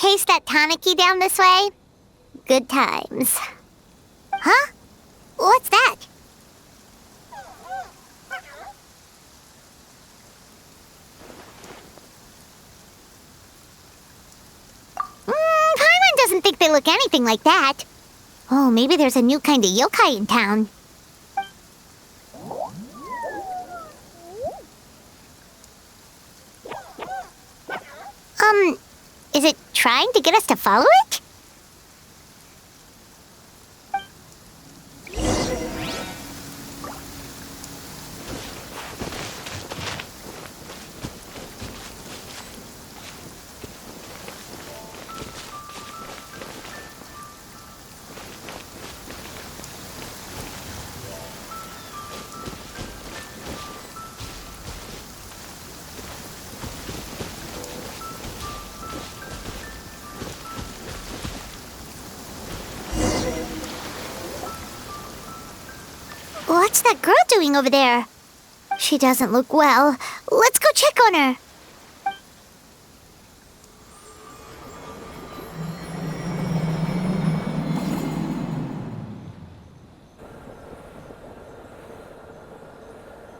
chase that tanuki down this way? Good times. Huh? What's that? Paimon doesn't think they look anything like that. Oh, maybe there's a new kind of yokai in town. Is it trying to get us to follow it? What's that girl doing over there? She doesn't look well. Let's go check on her.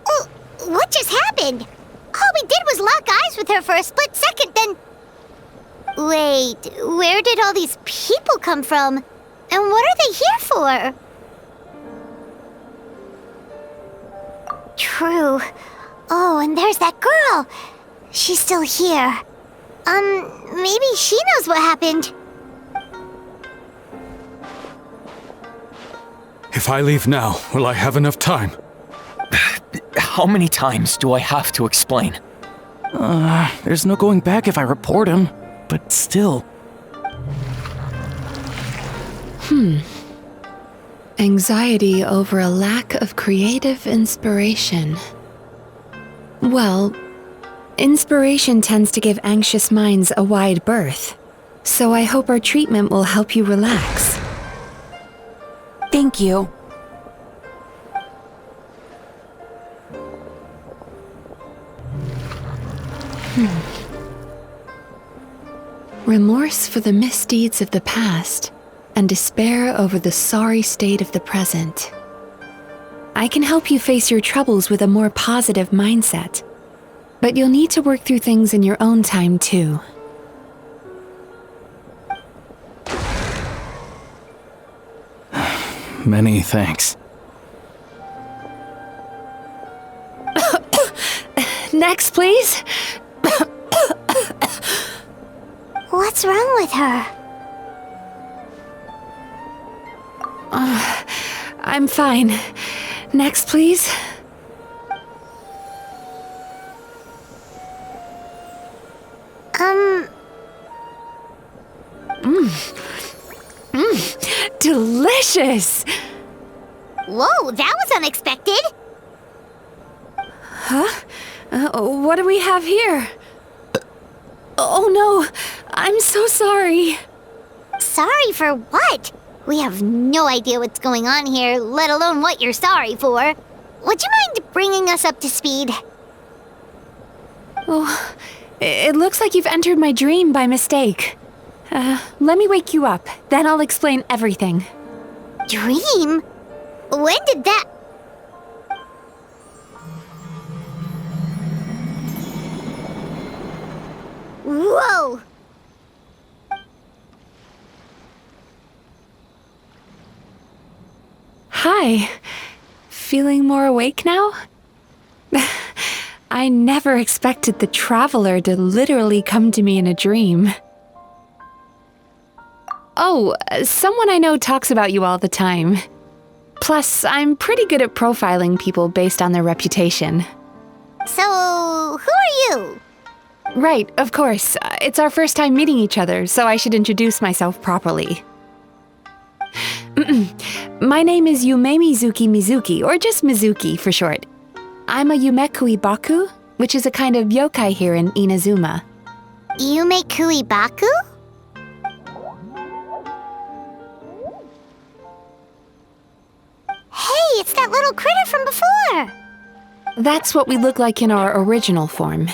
Oh, what just happened? All we did was lock eyes with her for a split second, then... Wait, where did all these people come from? And what are they here for? True. Oh, and there's that girl. She's still here. Maybe she knows what happened. If I leave now, will I have enough time? How many times do I have to explain? There's no going back if I report him, but still. Anxiety over a lack of creative inspiration. Well, inspiration tends to give anxious minds a wide berth, so I hope our treatment will help you relax. Thank you. Remorse for the misdeeds of the past, and despair over the sorry state of the present. I can help you face your troubles with a more positive mindset, but you'll need to work through things in your own time too. Many thanks. Next, please. What's wrong with her? I'm fine. Next, please. Delicious! Whoa, that was unexpected. Huh? What do we have here? Oh no, I'm so sorry. Sorry for what? We have no idea what's going on here, let alone what you're sorry for. Would you mind bringing us up to speed? Oh, it looks like you've entered my dream by mistake. Let me wake you up, then I'll explain everything. Dream? When did that... Whoa! Hi. Feeling more awake now? I never expected the Traveler to literally come to me in a dream. Oh, someone I know talks about you all the time. Plus, I'm pretty good at profiling people based on their reputation. So, who are you? Right, of course. It's our first time meeting each other, so I should introduce myself properly. My name is Yume Mizuki, or just Mizuki for short. I'm a Yumekui Baku, which is a kind of yokai here in Inazuma. Yumekui Baku? Hey, it's that little critter from before! That's what we look like in our original form.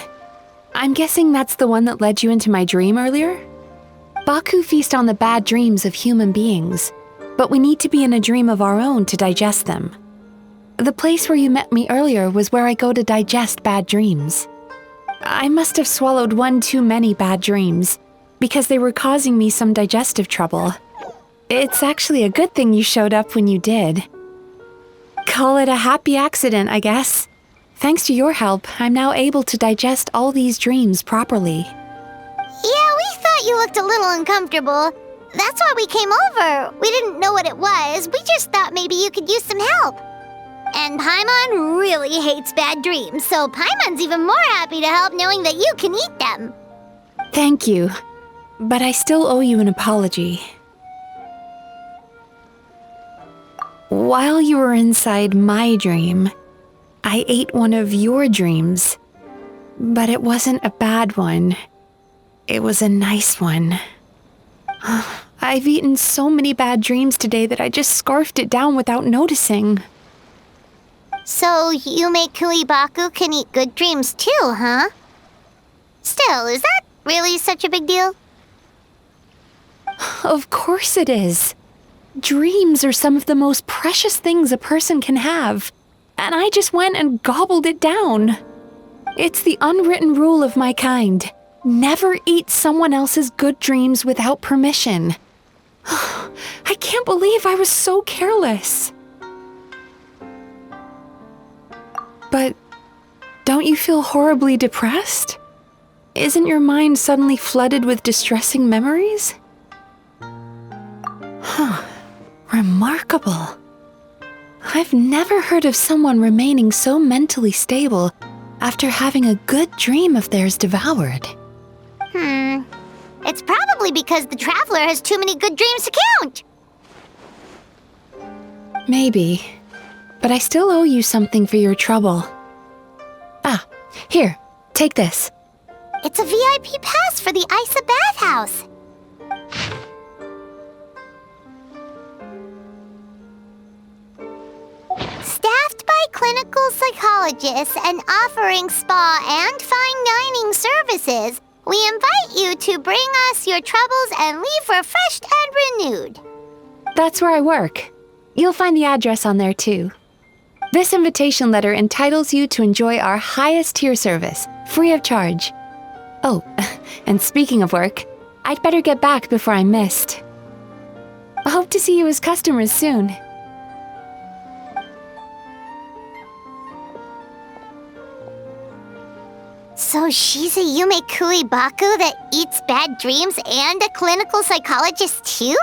I'm guessing that's the one that led you into my dream earlier? Baku feast on the bad dreams of human beings, but we need to be in a dream of our own to digest them. The place where you met me earlier was where I go to digest bad dreams. I must have swallowed one too many bad dreams, because they were causing me some digestive trouble. It's actually a good thing you showed up when you did. Call it a happy accident, I guess. Thanks to your help, I'm now able to digest all these dreams properly. Yeah, we thought you looked a little uncomfortable. That's why we came over. We didn't know what it was. We just thought maybe you could use some help. And Paimon really hates bad dreams, so Paimon's even more happy to help knowing that you can eat them. Thank you, but I still owe you an apology. While you were inside my dream, I ate one of your dreams, but it wasn't a bad one. It was a nice one. I've eaten so many bad dreams today that I just scarfed it down without noticing. So Yume Kuibaku can eat good dreams too, huh? Still, is that really such a big deal? Of course it is. Dreams are some of the most precious things a person can have, and I just went and gobbled it down. It's the unwritten rule of my kind. Never eat someone else's good dreams without permission. I can't believe I was so careless. But don't you feel horribly depressed? Isn't your mind suddenly flooded with distressing memories? Remarkable. I've never heard of someone remaining so mentally stable after having a good dream of theirs devoured. It's probably because the traveler has too many good dreams to count. Maybe, but I still owe you something for your trouble. Here, take this. It's a VIP pass for the Isa bathhouse. Staffed by clinical psychologists and offering spa and fine dining services, we invite you to bring us your troubles and leave refreshed and renewed. That's where I work. You'll find the address on there too. This invitation letter entitles you to enjoy our highest tier service, free of charge. Oh, and speaking of work, I'd better get back before I'm missed. I hope to see you as customers soon. So she's a Yume Kuibaku that eats bad dreams and a clinical psychologist too?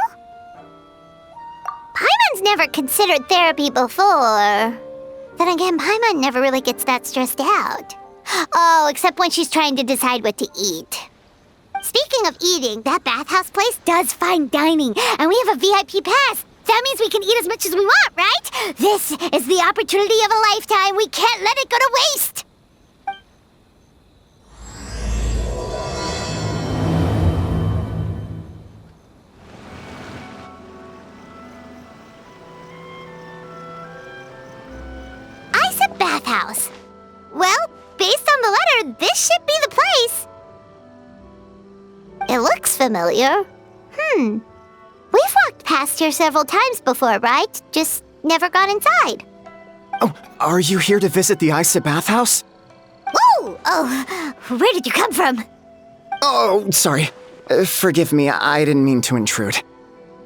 Paimon's never considered therapy before. Then again, Paimon never really gets that stressed out. Oh, except when she's trying to decide what to eat. Speaking of eating, that bathhouse place does fine dining, and we have a VIP pass. That means we can eat as much as we want, right? This is the opportunity of a lifetime. We can't let it go to waste. Bathhouse. Well, based on the letter, this should be the place. It looks familiar. We've walked past here several times before, right? Just never got inside. Oh, are you here to visit the Isa bathhouse? Ooh! Oh, where did you come from? Oh, sorry. Forgive me, I didn't mean to intrude.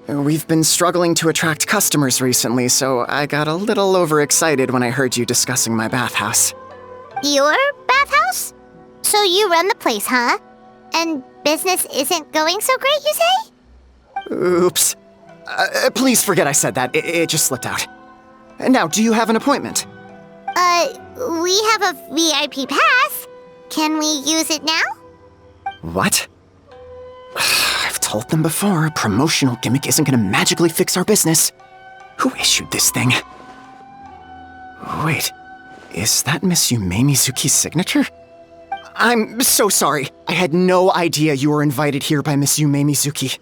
We've been struggling to attract customers recently, so I got a little overexcited when I heard you discussing my bathhouse. Your bathhouse? So you run the place, huh? And business isn't going so great, you say? Oops. Please forget I said that. It just slipped out. Now, do you have an appointment? We have a VIP pass. Can we use it now? What? I've told them before, a promotional gimmick isn't gonna magically fix our business. Who issued this thing? Wait, is that Miss Yume Mizuki's signature? I'm so sorry. I had no idea you were invited here by Miss Yume Mizuki.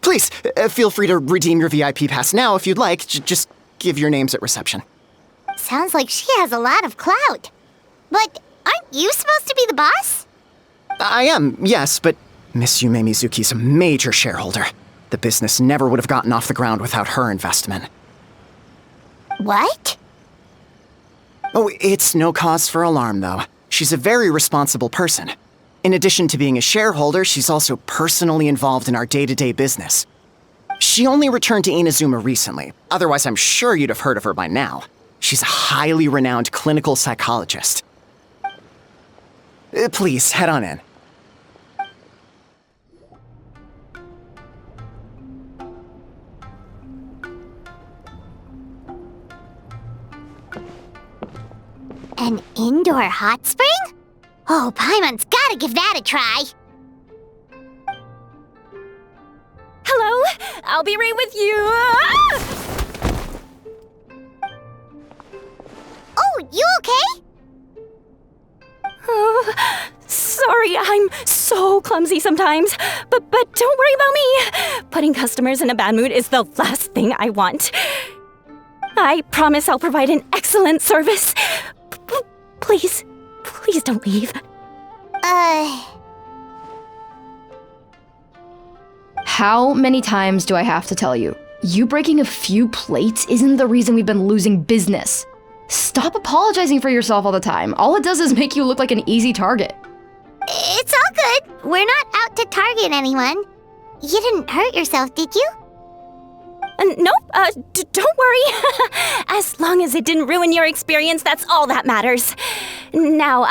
Please, feel free to redeem your VIP pass now if you'd like. Just give your names at reception. Sounds like she has a lot of clout. But aren't you supposed to be the boss? I am, yes, but Miss Yume Mizuki's a major shareholder. The business never would have gotten off the ground without her investment. What? Oh, it's no cause for alarm, though. She's a very responsible person. In addition to being a shareholder, she's also personally involved in our day-to-day business. She only returned to Inazuma recently, otherwise I'm sure you'd have heard of her by now. She's a highly renowned clinical psychologist. Please, head on in. An indoor hot spring? Oh, Paimon's gotta give that a try. Hello? I'll be right with you. Oh, you okay? Oh, sorry, I'm so clumsy sometimes. But don't worry about me. Putting customers in a bad mood is the last thing I want. I promise I'll provide an excellent service. Please don't leave. How many times do I have to tell you? You breaking a few plates isn't the reason we've been losing business. Stop apologizing for yourself all the time. All it does is make you look like an easy target. It's all good. We're not out to target anyone. You didn't hurt yourself, did you? Nope, don't worry. As long as it didn't ruin your experience, that's all that matters. Now,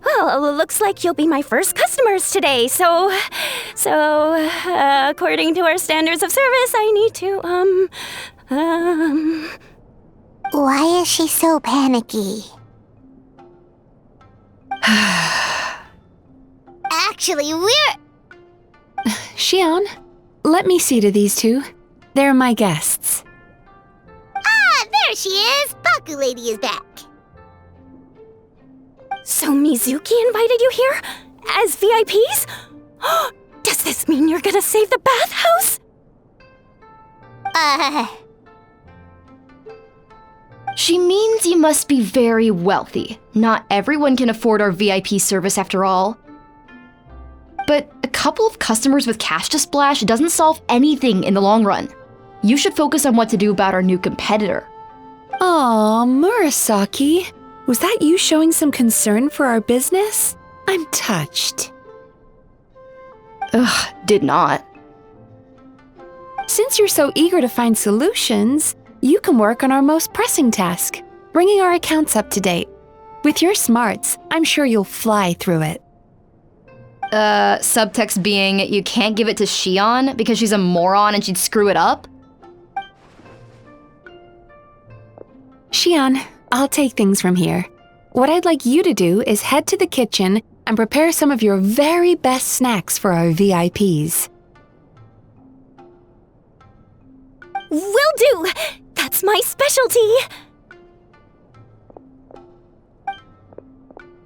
well, looks like you'll be my first customers today, so, according to our standards of service, I need to, Why is she so panicky? Actually, we're... Xion, let me see to these two. They're my guests. Ah, there she is! Baku Lady is back. So Mizuki invited you here? As VIPs? Does this mean you're gonna save the bathhouse? She means you must be very wealthy. Not everyone can afford our VIP service after all. But a couple of customers with cash to splash doesn't solve anything in the long run. You should focus on what to do about our new competitor. Aw, Murasaki. Was that you showing some concern for our business? I'm touched. Ugh, did not. Since you're so eager to find solutions, you can work on our most pressing task, bringing our accounts up to date. With your smarts, I'm sure you'll fly through it. Subtext being, you can't give it to Xion because she's a moron and she'd screw it up? Xion, I'll take things from here. What I'd like you to do is head to the kitchen and prepare some of your very best snacks for our VIPs. Will do! That's my specialty!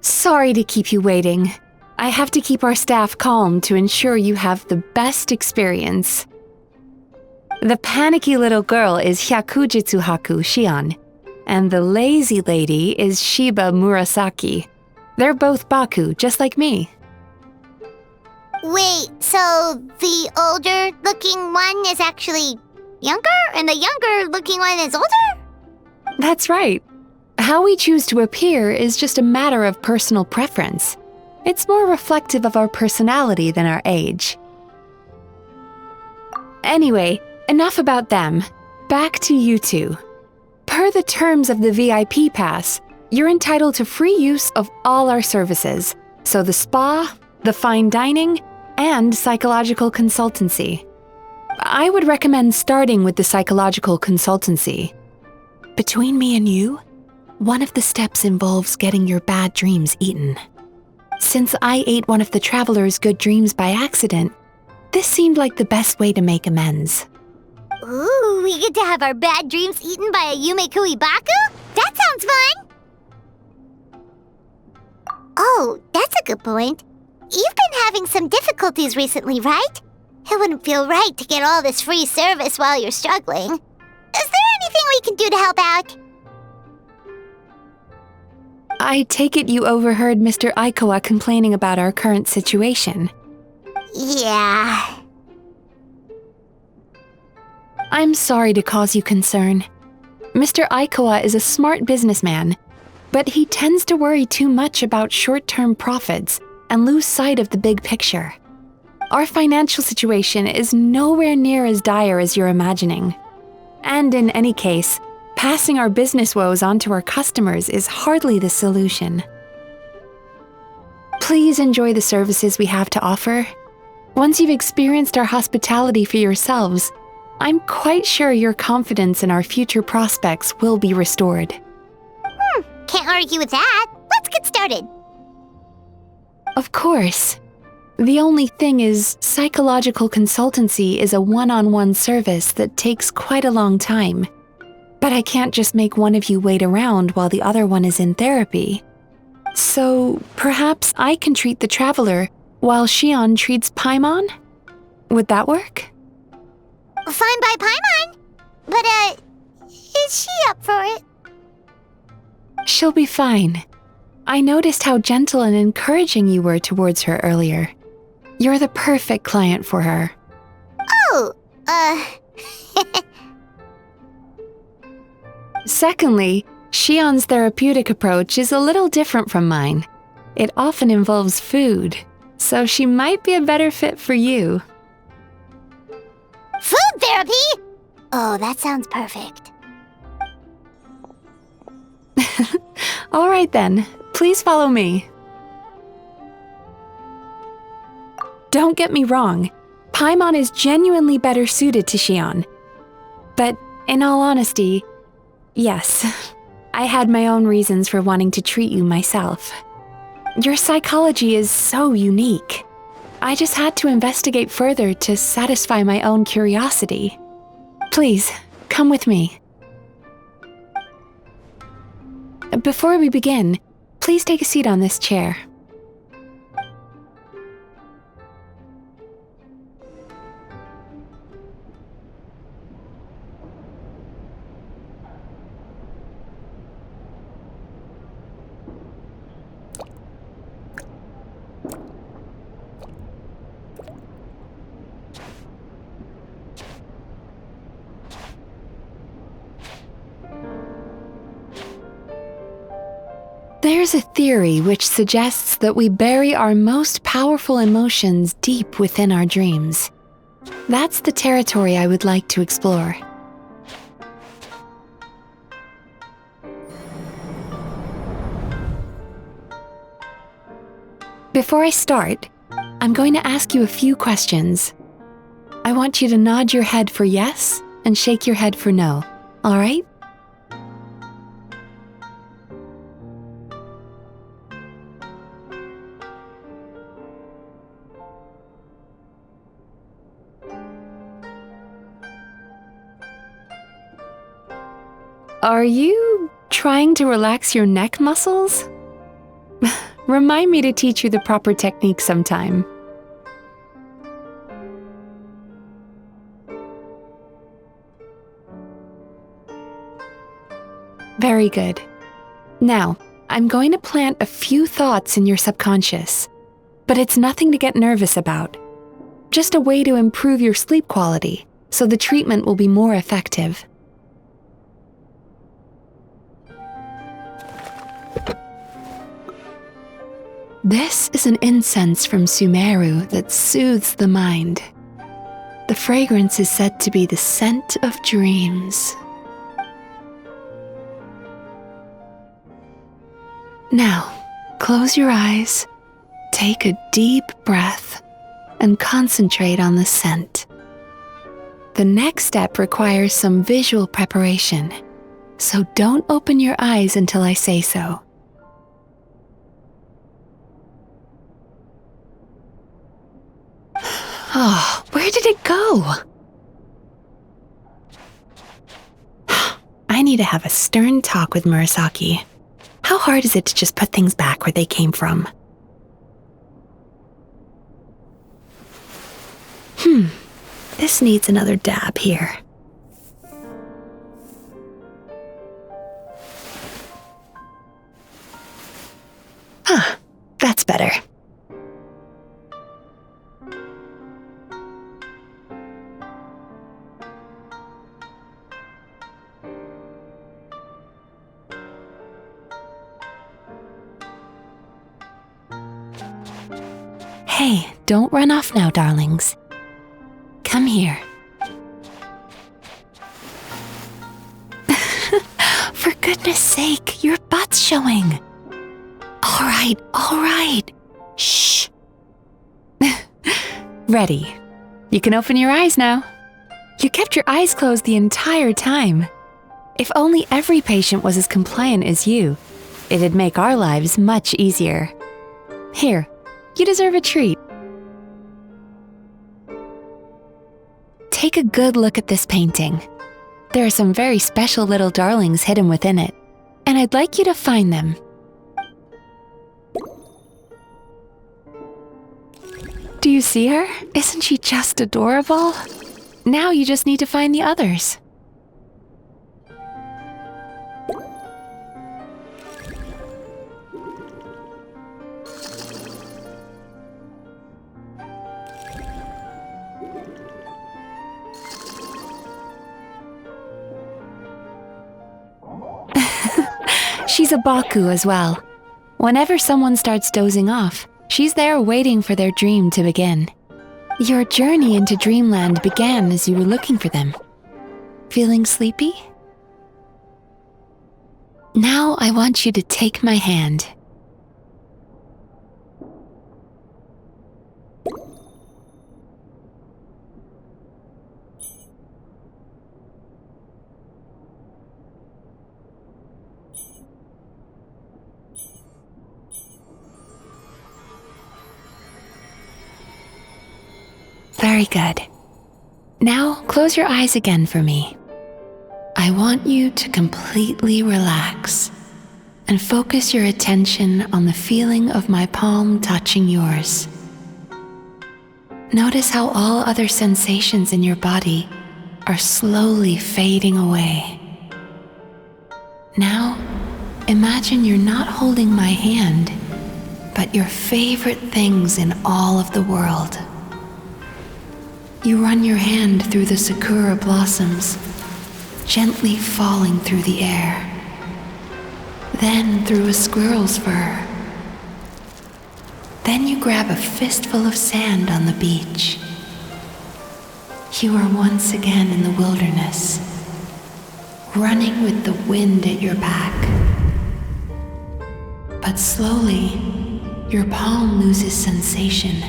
Sorry to keep you waiting. I have to keep our staff calm to ensure you have the best experience. The panicky little girl is Hyakujitsu Haku Xion, and the lazy lady is Shiba Murasaki. They're both Baku, just like me. Wait, so the older-looking one is actually younger, and the younger-looking one is older? That's right. How we choose to appear is just a matter of personal preference. It's more reflective of our personality than our age. Anyway, enough about them. Back to you two. Per the terms of the VIP pass, you're entitled to free use of all our services, so the spa, the fine dining, and psychological consultancy. I would recommend starting with the psychological consultancy. Between me and you, one of the steps involves getting your bad dreams eaten. Since I ate one of the traveler's good dreams by accident, this seemed like the best way to make amends. Ooh, we get to have our bad dreams eaten by a Yumekui Baku? That sounds fun! Oh, that's a good point. You've been having some difficulties recently, right? It wouldn't feel right to get all this free service while you're struggling. Is there anything we can do to help out? I take it you overheard Mr. Aikawa complaining about our current situation. Yeah. I'm sorry to cause you concern. Mr. Aikawa is a smart businessman, but he tends to worry too much about short-term profits and lose sight of the big picture. Our financial situation is nowhere near as dire as you're imagining. And in any case, passing our business woes on to our customers is hardly the solution. Please enjoy the services we have to offer. Once you've experienced our hospitality for yourselves, I'm quite sure your confidence in our future prospects will be restored. Can't argue with that. Let's get started. Of course. The only thing is, psychological consultancy is a one-on-one service that takes quite a long time. But I can't just make one of you wait around while the other one is in therapy. So perhaps I can treat the traveler while Shion treats Paimon? Would that work? Fine by Paimon. But, is she up for it? She'll be fine. I noticed how gentle and encouraging you were towards her earlier. You're the perfect client for her. Oh, Secondly, Shion's therapeutic approach is a little different from mine. It often involves food, so she might be a better fit for you. food therapy? Oh, that sounds perfect. All right then, please follow me. Don't get me wrong, Paimon is genuinely better suited to Shion. But in all honesty, yes, I had my own reasons for wanting to treat you myself. Your psychology is so unique. I just had to investigate further to satisfy my own curiosity. Please, come with me. Before we begin, please take a seat on this chair. There's a theory which suggests that we bury our most powerful emotions deep within our dreams. That's the territory I would like to explore. Before I start, I'm going to ask you a few questions. I want you to nod your head for yes and shake your head for no, all right? Are you trying to relax your neck muscles? Remind me to teach you the proper technique sometime. Very good. Now, I'm going to plant a few thoughts in your subconscious, but it's nothing to get nervous about. Just a way to improve your sleep quality, so the treatment will be more effective. This is an incense from Sumeru that soothes the mind. The fragrance is said to be the scent of dreams. Now, close your eyes, take a deep breath, and concentrate on the scent. The next step requires some visual preparation, so don't open your eyes until I say so. Oh, where did it go? I need to have a stern talk with Murasaki. How hard is it to just put things back where they came from? This needs another dab here. That's better. Hey, don't run off now, darlings. Come here. For goodness sake, your butt's showing. All right. Shh. Ready. You can open your eyes now. You kept your eyes closed the entire time. If only every patient was as compliant as you, it'd make our lives much easier. Here, you deserve a treat. Take a good look at this painting. There are some very special little darlings hidden within it, and I'd like you to find them. Do you see her? Isn't she just adorable? Now you just need to find the others. She's a Baku as well. Whenever someone starts dozing off, she's there waiting for their dream to begin. Your journey into Dreamland began as you were looking for them. Feeling sleepy? Now I want you to take my hand. Very good. Now close your eyes again for me. I want you to completely relax and focus your attention on the feeling of my palm touching yours. Notice how all other sensations in your body are slowly fading away. Now, imagine you're not holding my hand, but your favorite things in all of the world. You run your hand through the sakura blossoms, gently falling through the air. Then through a squirrel's fur. Then you grab a fistful of sand on the beach. You are once again in the wilderness, running with the wind at your back. But slowly, your palm loses sensation.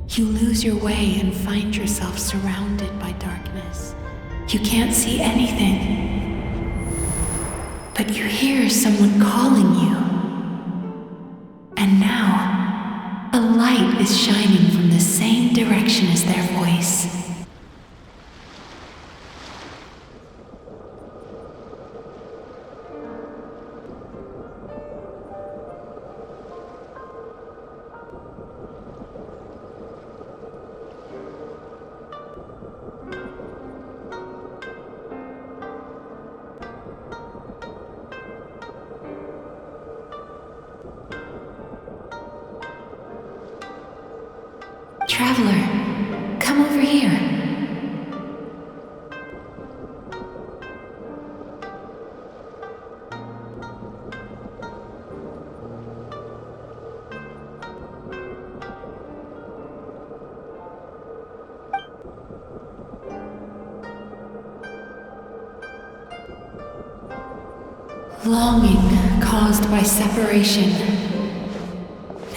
You lose your way and find yourself surrounded by darkness. You can't see anything, but you hear someone calling you. And now, a light is shining from the same direction as their voice. Traveler, come over here. Longing caused by separation.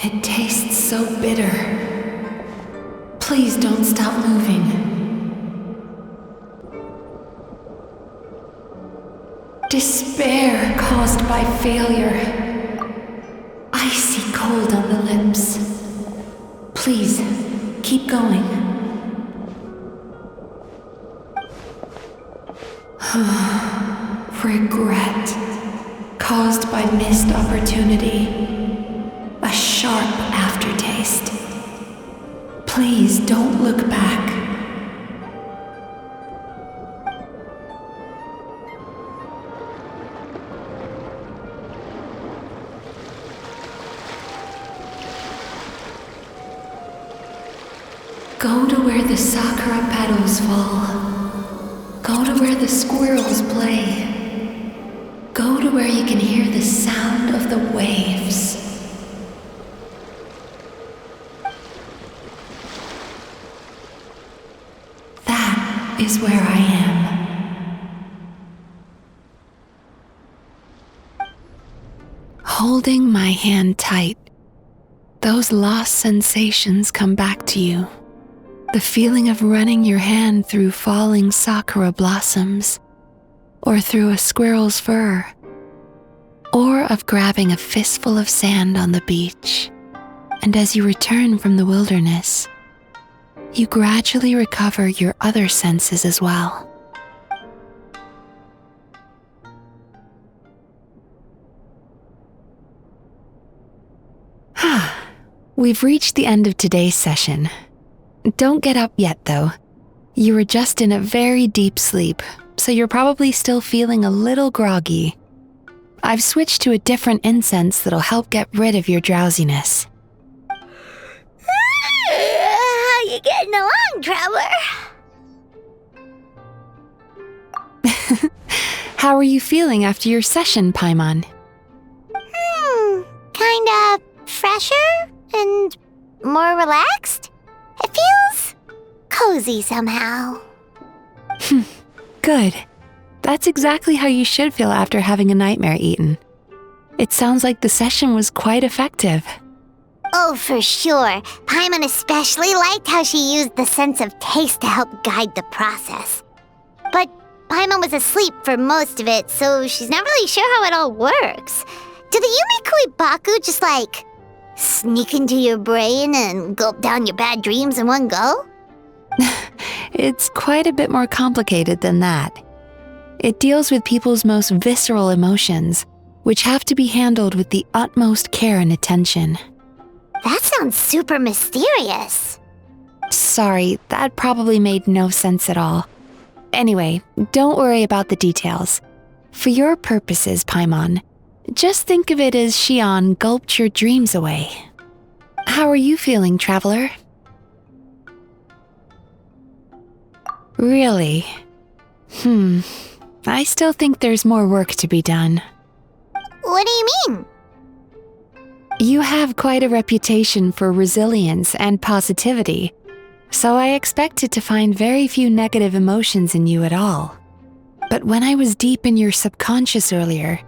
It tastes so bitter. Please don't stop moving. Despair caused by failure. Icy cold on the lips. Please, keep going. Regret caused by missed opportunity. A sharp aftertaste. Please don't look back. Go to where the sakura petals fall. Go to where the squirrels play. Go to where you can hear the sound of the waves. is where I am. Holding my hand tight, those lost sensations come back to you. The feeling of running your hand through falling sakura blossoms, or through a squirrel's fur, or of grabbing a fistful of sand on the beach. And as you return from the wilderness, you gradually recover your other senses as well. We've reached the end of today's session. Don't get up yet, though. You were just in a very deep sleep, so you're probably still feeling a little groggy. I've switched to a different incense that'll help get rid of your drowsiness. How you getting along, Traveler? How are you feeling after your session, Paimon? Kinda fresher and more relaxed. It feels cozy somehow. Good. That's exactly how you should feel after having a nightmare eaten. It sounds like the session was quite effective. Oh, for sure. Paimon especially liked how she used the sense of taste to help guide the process. But Paimon was asleep for most of it, so she's not really sure how it all works. Do the Yumi Kuibaku just sneak into your brain and gulp down your bad dreams in one go? It's quite a bit more complicated than that. It deals with people's most visceral emotions, which have to be handled with the utmost care and attention. That sounds super mysterious. Sorry, that probably made no sense at all. Anyway, don't worry about the details. For your purposes, Paimon, just think of it as Shion gulped your dreams away. How are you feeling, Traveler? Really? I still think there's more work to be done. What do you mean? You have quite a reputation for resilience and positivity, so I expected to find very few negative emotions in you at all. But when I was deep in your subconscious earlier,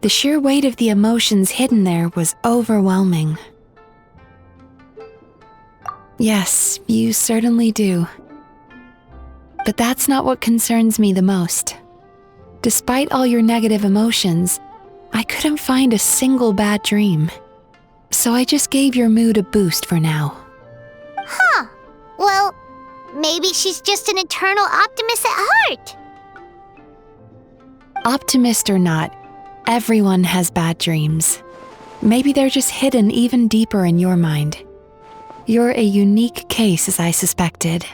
the sheer weight of the emotions hidden there was overwhelming. Yes, you certainly do. But that's not what concerns me the most. Despite all your negative emotions, I couldn't find a single bad dream. So I just gave your mood a boost for now. Huh. Well, maybe she's just an eternal optimist at heart. Optimist or not, everyone has bad dreams. Maybe they're just hidden even deeper in your mind. You're a unique case, as I suspected.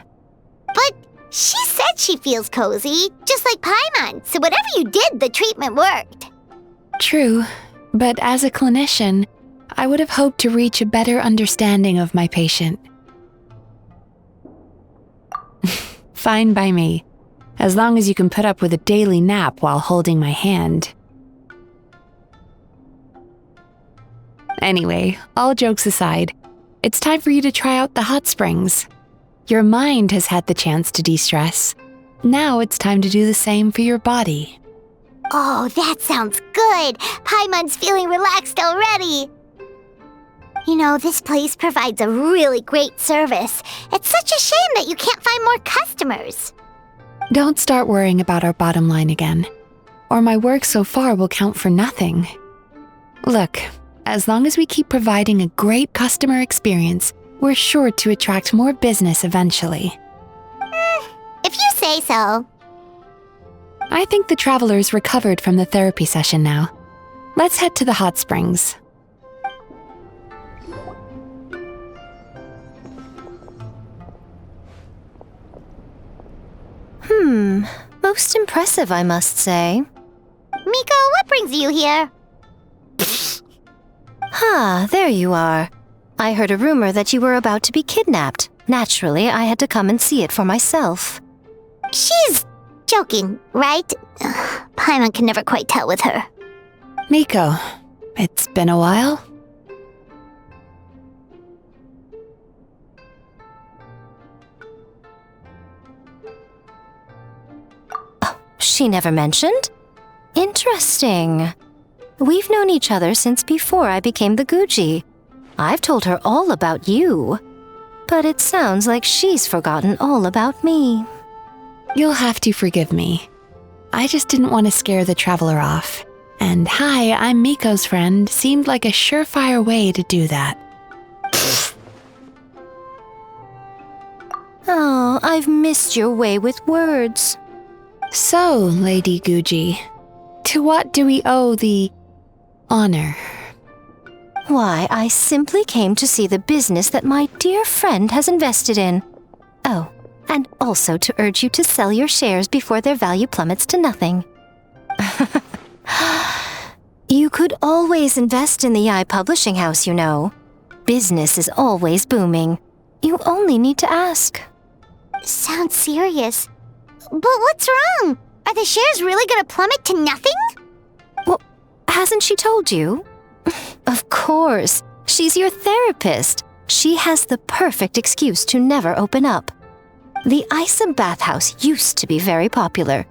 But she said she feels cozy, just like Paimon, so whatever you did, the treatment worked. True, but as a clinician, I would have hoped to reach a better understanding of my patient. Fine by me, as long as you can put up with a daily nap while holding my hand. Anyway, all jokes aside, it's time for you to try out the hot springs. Your mind has had the chance to de-stress. Now it's time to do the same for your body. Oh, that sounds good. Paimon's feeling relaxed already. You know, this place provides a really great service. It's such a shame that you can't find more customers. Don't start worrying about our bottom line again, or my work so far will count for nothing. Look, as long as we keep providing a great customer experience, we're sure to attract more business eventually. If you say so. I think the traveler's recovered from the therapy session now. Let's head to the hot springs. Most impressive, I must say. Miko, what brings you here? There you are. I heard a rumor that you were about to be kidnapped. Naturally, I had to come and see it for myself. She's joking, right? Paimon can never quite tell with her. Miko, it's been a while. she never mentioned. Interesting. We've known each other since before I became the Guji. I've told her all about you. But it sounds like she's forgotten all about me. You'll have to forgive me. I just didn't want to scare the traveler off. And hi, I'm Miko's friend seemed like a surefire way to do that. Oh, I've missed your way with words. So, Lady Guji, to what do we owe the honor? Why, I simply came to see the business that my dear friend has invested in. Oh, and also to urge you to sell your shares before their value plummets to nothing. You could always invest in the Yi Publishing House, you know. Business is always booming. You only need to ask. Sounds serious. But what's wrong? Are the shares really gonna plummet to nothing? Well, hasn't she told you? Of course. She's your therapist. She has the perfect excuse to never open up. The Isa bathhouse used to be very popular,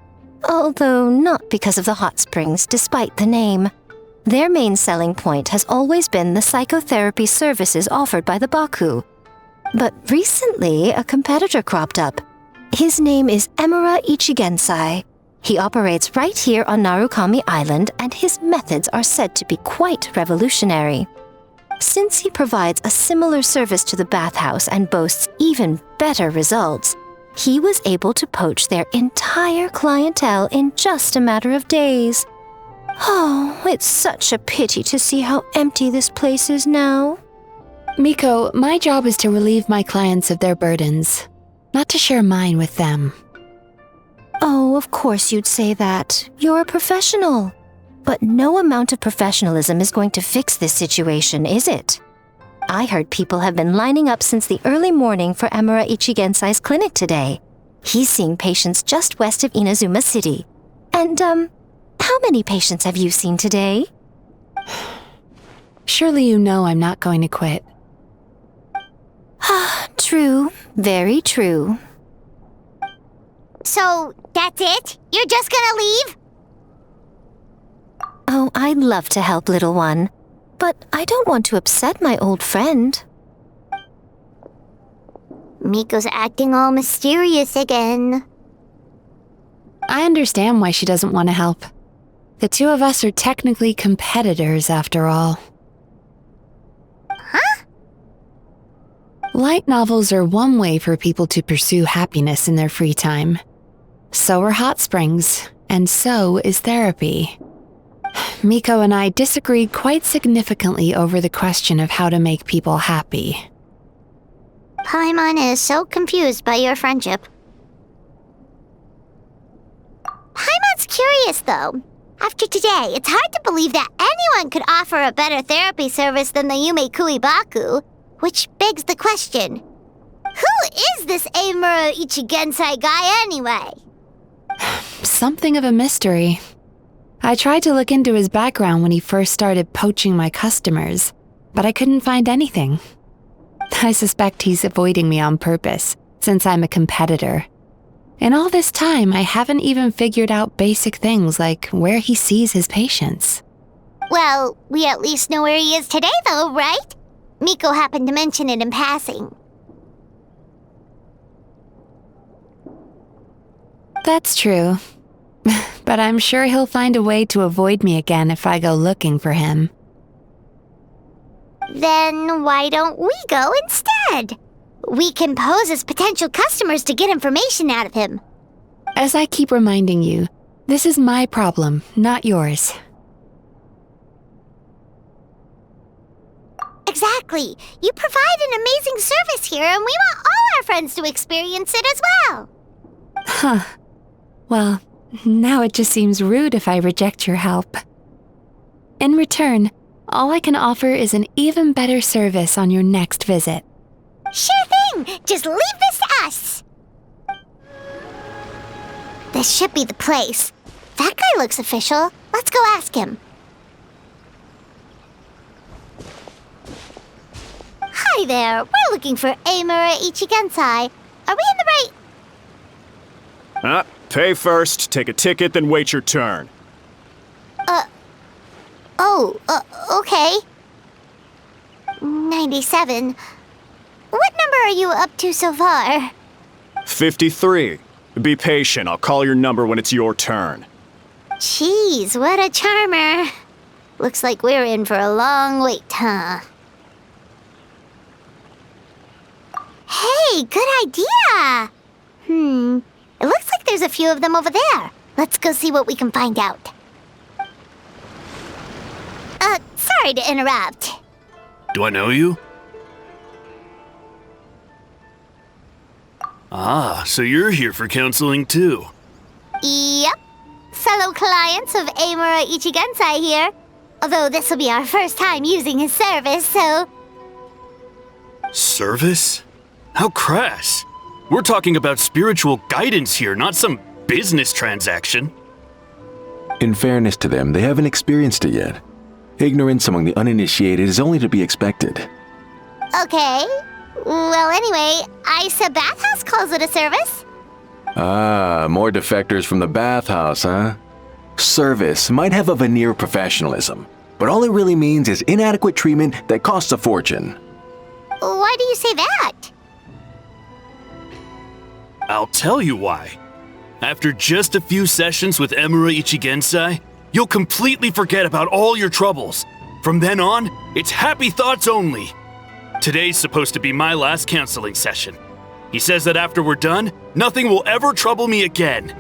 although not because of the hot springs, despite the name. Their main selling point has always been the psychotherapy services offered by the Baku. But recently, a competitor cropped up. His name is Emura Ichigensai. He operates right here on Narukami Island, and his methods are said to be quite revolutionary. Since he provides a similar service to the bathhouse and boasts even better results, he was able to poach their entire clientele in just a matter of days. Oh, it's such a pity to see how empty this place is now. Miko, my job is to relieve my clients of their burdens, not to share mine with them. Oh, of course you'd say that. You're a professional. But no amount of professionalism is going to fix this situation, is it? I heard people have been lining up since the early morning for Emura Ichigensai's clinic today. He's seeing patients just west of Inazuma City. And, how many patients have you seen today? Surely you know I'm not going to quit. True. Very true. So, that's it? You're just gonna leave? Oh, I'd love to help, little one. But I don't want to upset my old friend. Miko's acting all mysterious again. I understand why she doesn't want to help. The two of us are technically competitors, after all. Huh? Light novels are one way for people to pursue happiness in their free time. So are hot springs, and so is therapy. Miko and I disagreed quite significantly over the question of how to make people happy. Paimon is so confused by your friendship. Paimon's curious, though. After today, it's hard to believe that anyone could offer a better therapy service than the Yume Baku, which begs the question, who is this Emura Ichigensai guy anyway? Something of a mystery. I tried to look into his background when he first started poaching my customers, but I couldn't find anything. I suspect he's avoiding me on purpose, since I'm a competitor. In all this time, I haven't even figured out basic things like where he sees his patients. Well, we at least know where he is today, though, right? Miko happened to mention it in passing. That's true. But I'm sure he'll find a way to avoid me again if I go looking for him. Then why don't we go instead? We can pose as potential customers to get information out of him. As I keep reminding you, this is my problem, not yours. Exactly. You provide an amazing service here, and we want all our friends to experience it as well. Huh. Well, now it just seems rude if I reject your help. In return, all I can offer is an even better service on your next visit. Sure thing! Just leave this to us! This should be the place. That guy looks official. Let's go ask him. Hi there. We're looking for Emura Ichigensai. Are we in the right... Pay first, take a ticket, then wait your turn. Okay. 97. What number are you up to so far? 53. Be patient, I'll call your number when it's your turn. Jeez, what a charmer. Looks like we're in for a long wait, huh? Hey, good idea! It looks like there's a few of them over there. Let's go see what we can find out. Sorry to interrupt. Do I know you? Ah, so you're here for counseling too. Yep. Fellow clients of Amura Ichigensai here. Although this will be our first time using his service, so... Service? How crass. We're talking about spiritual guidance here, not some business transaction. In fairness to them, they haven't experienced it yet. Ignorance among the uninitiated is only to be expected. Okay. Well, anyway, Isa Bathhouse calls it a service. Ah, more defectors from the bathhouse, huh? Service might have a veneer of professionalism, but all it really means is inadequate treatment that costs a fortune. Why do you say that? I'll tell you why. After just a few sessions with Emura Ichigensai, you'll completely forget about all your troubles. From then on, it's happy thoughts only. Today's supposed to be my last counseling session. He says that after we're done, nothing will ever trouble me again.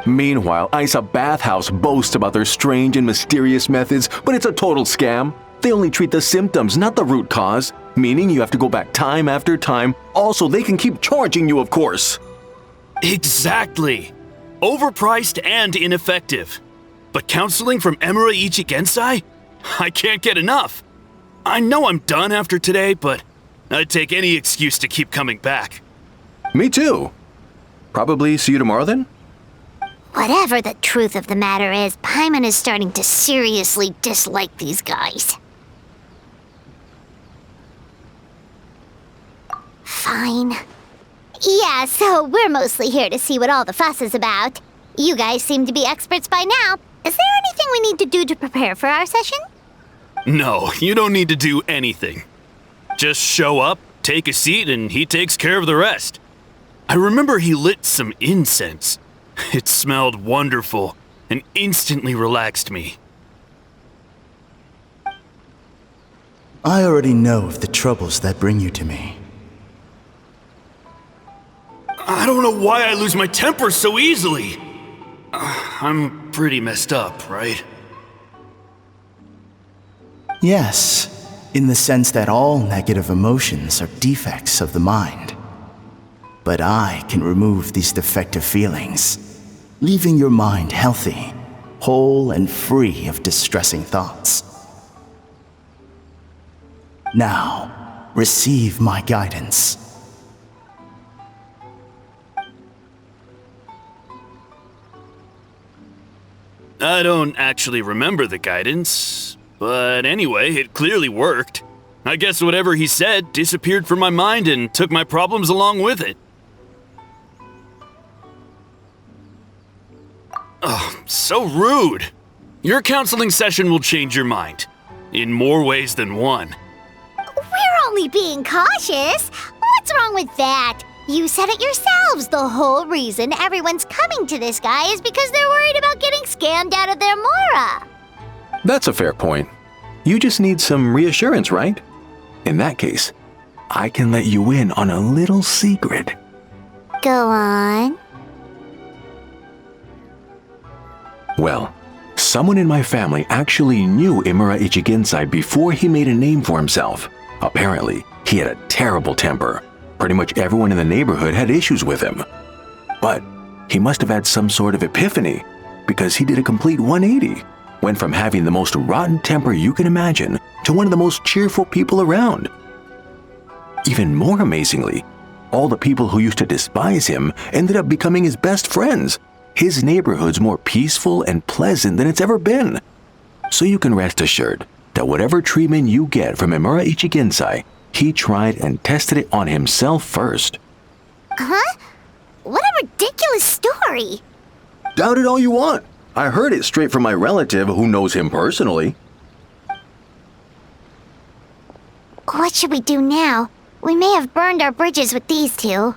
Meanwhile, Isa Bathhouse boasts about their strange and mysterious methods, but it's a total scam. They only treat the symptoms, not the root cause, meaning you have to go back time after time. Also, they can keep charging you, of course. Exactly. Overpriced and ineffective. But counseling from Emura Ichigensai? I can't get enough. I know I'm done after today, but I'd take any excuse to keep coming back. Me too. Probably see you tomorrow then? Whatever the truth of the matter is, Paimon is starting to seriously dislike these guys. Fine. Yeah, so we're mostly here to see what all the fuss is about. You guys seem to be experts by now. Is there anything we need to do to prepare for our session? No, you don't need to do anything. Just show up, take a seat, and he takes care of the rest. I remember he lit some incense. It smelled wonderful and instantly relaxed me. I already know of the troubles that bring you to me. I don't know why I lose my temper so easily. I'm pretty messed up, right? Yes, in the sense that all negative emotions are defects of the mind. But I can remove these defective feelings, leaving your mind healthy, whole and free of distressing thoughts. Now, receive my guidance. I don't actually remember the guidance, but anyway, it clearly worked. I guess whatever he said disappeared from my mind and took my problems along with it. Oh, so rude. Your counseling session will change your mind. In more ways than one. We're only being cautious. What's wrong with that? You said it yourselves. The whole reason everyone's coming to this guy is because they're worried about getting scammed out of their Mora. That's a fair point. You just need some reassurance, right? In that case, I can let you in on a little secret. Go on. Well, someone in my family actually knew Imura Ichigensai before he made a name for himself. Apparently, he had a terrible temper. Pretty much everyone in the neighborhood had issues with him. But he must have had some sort of epiphany, because he did a complete 180. Went from having the most rotten temper you can imagine to one of the most cheerful people around. Even more amazingly, all the people who used to despise him ended up becoming his best friends. His neighborhood's more peaceful and pleasant than it's ever been. So you can rest assured that whatever treatment you get from Imura Ichigensai, he tried and tested it on himself first. Huh? What a ridiculous story! Doubt it all you want. I heard it straight from my relative who knows him personally. What should we do now? We may have burned our bridges with these two.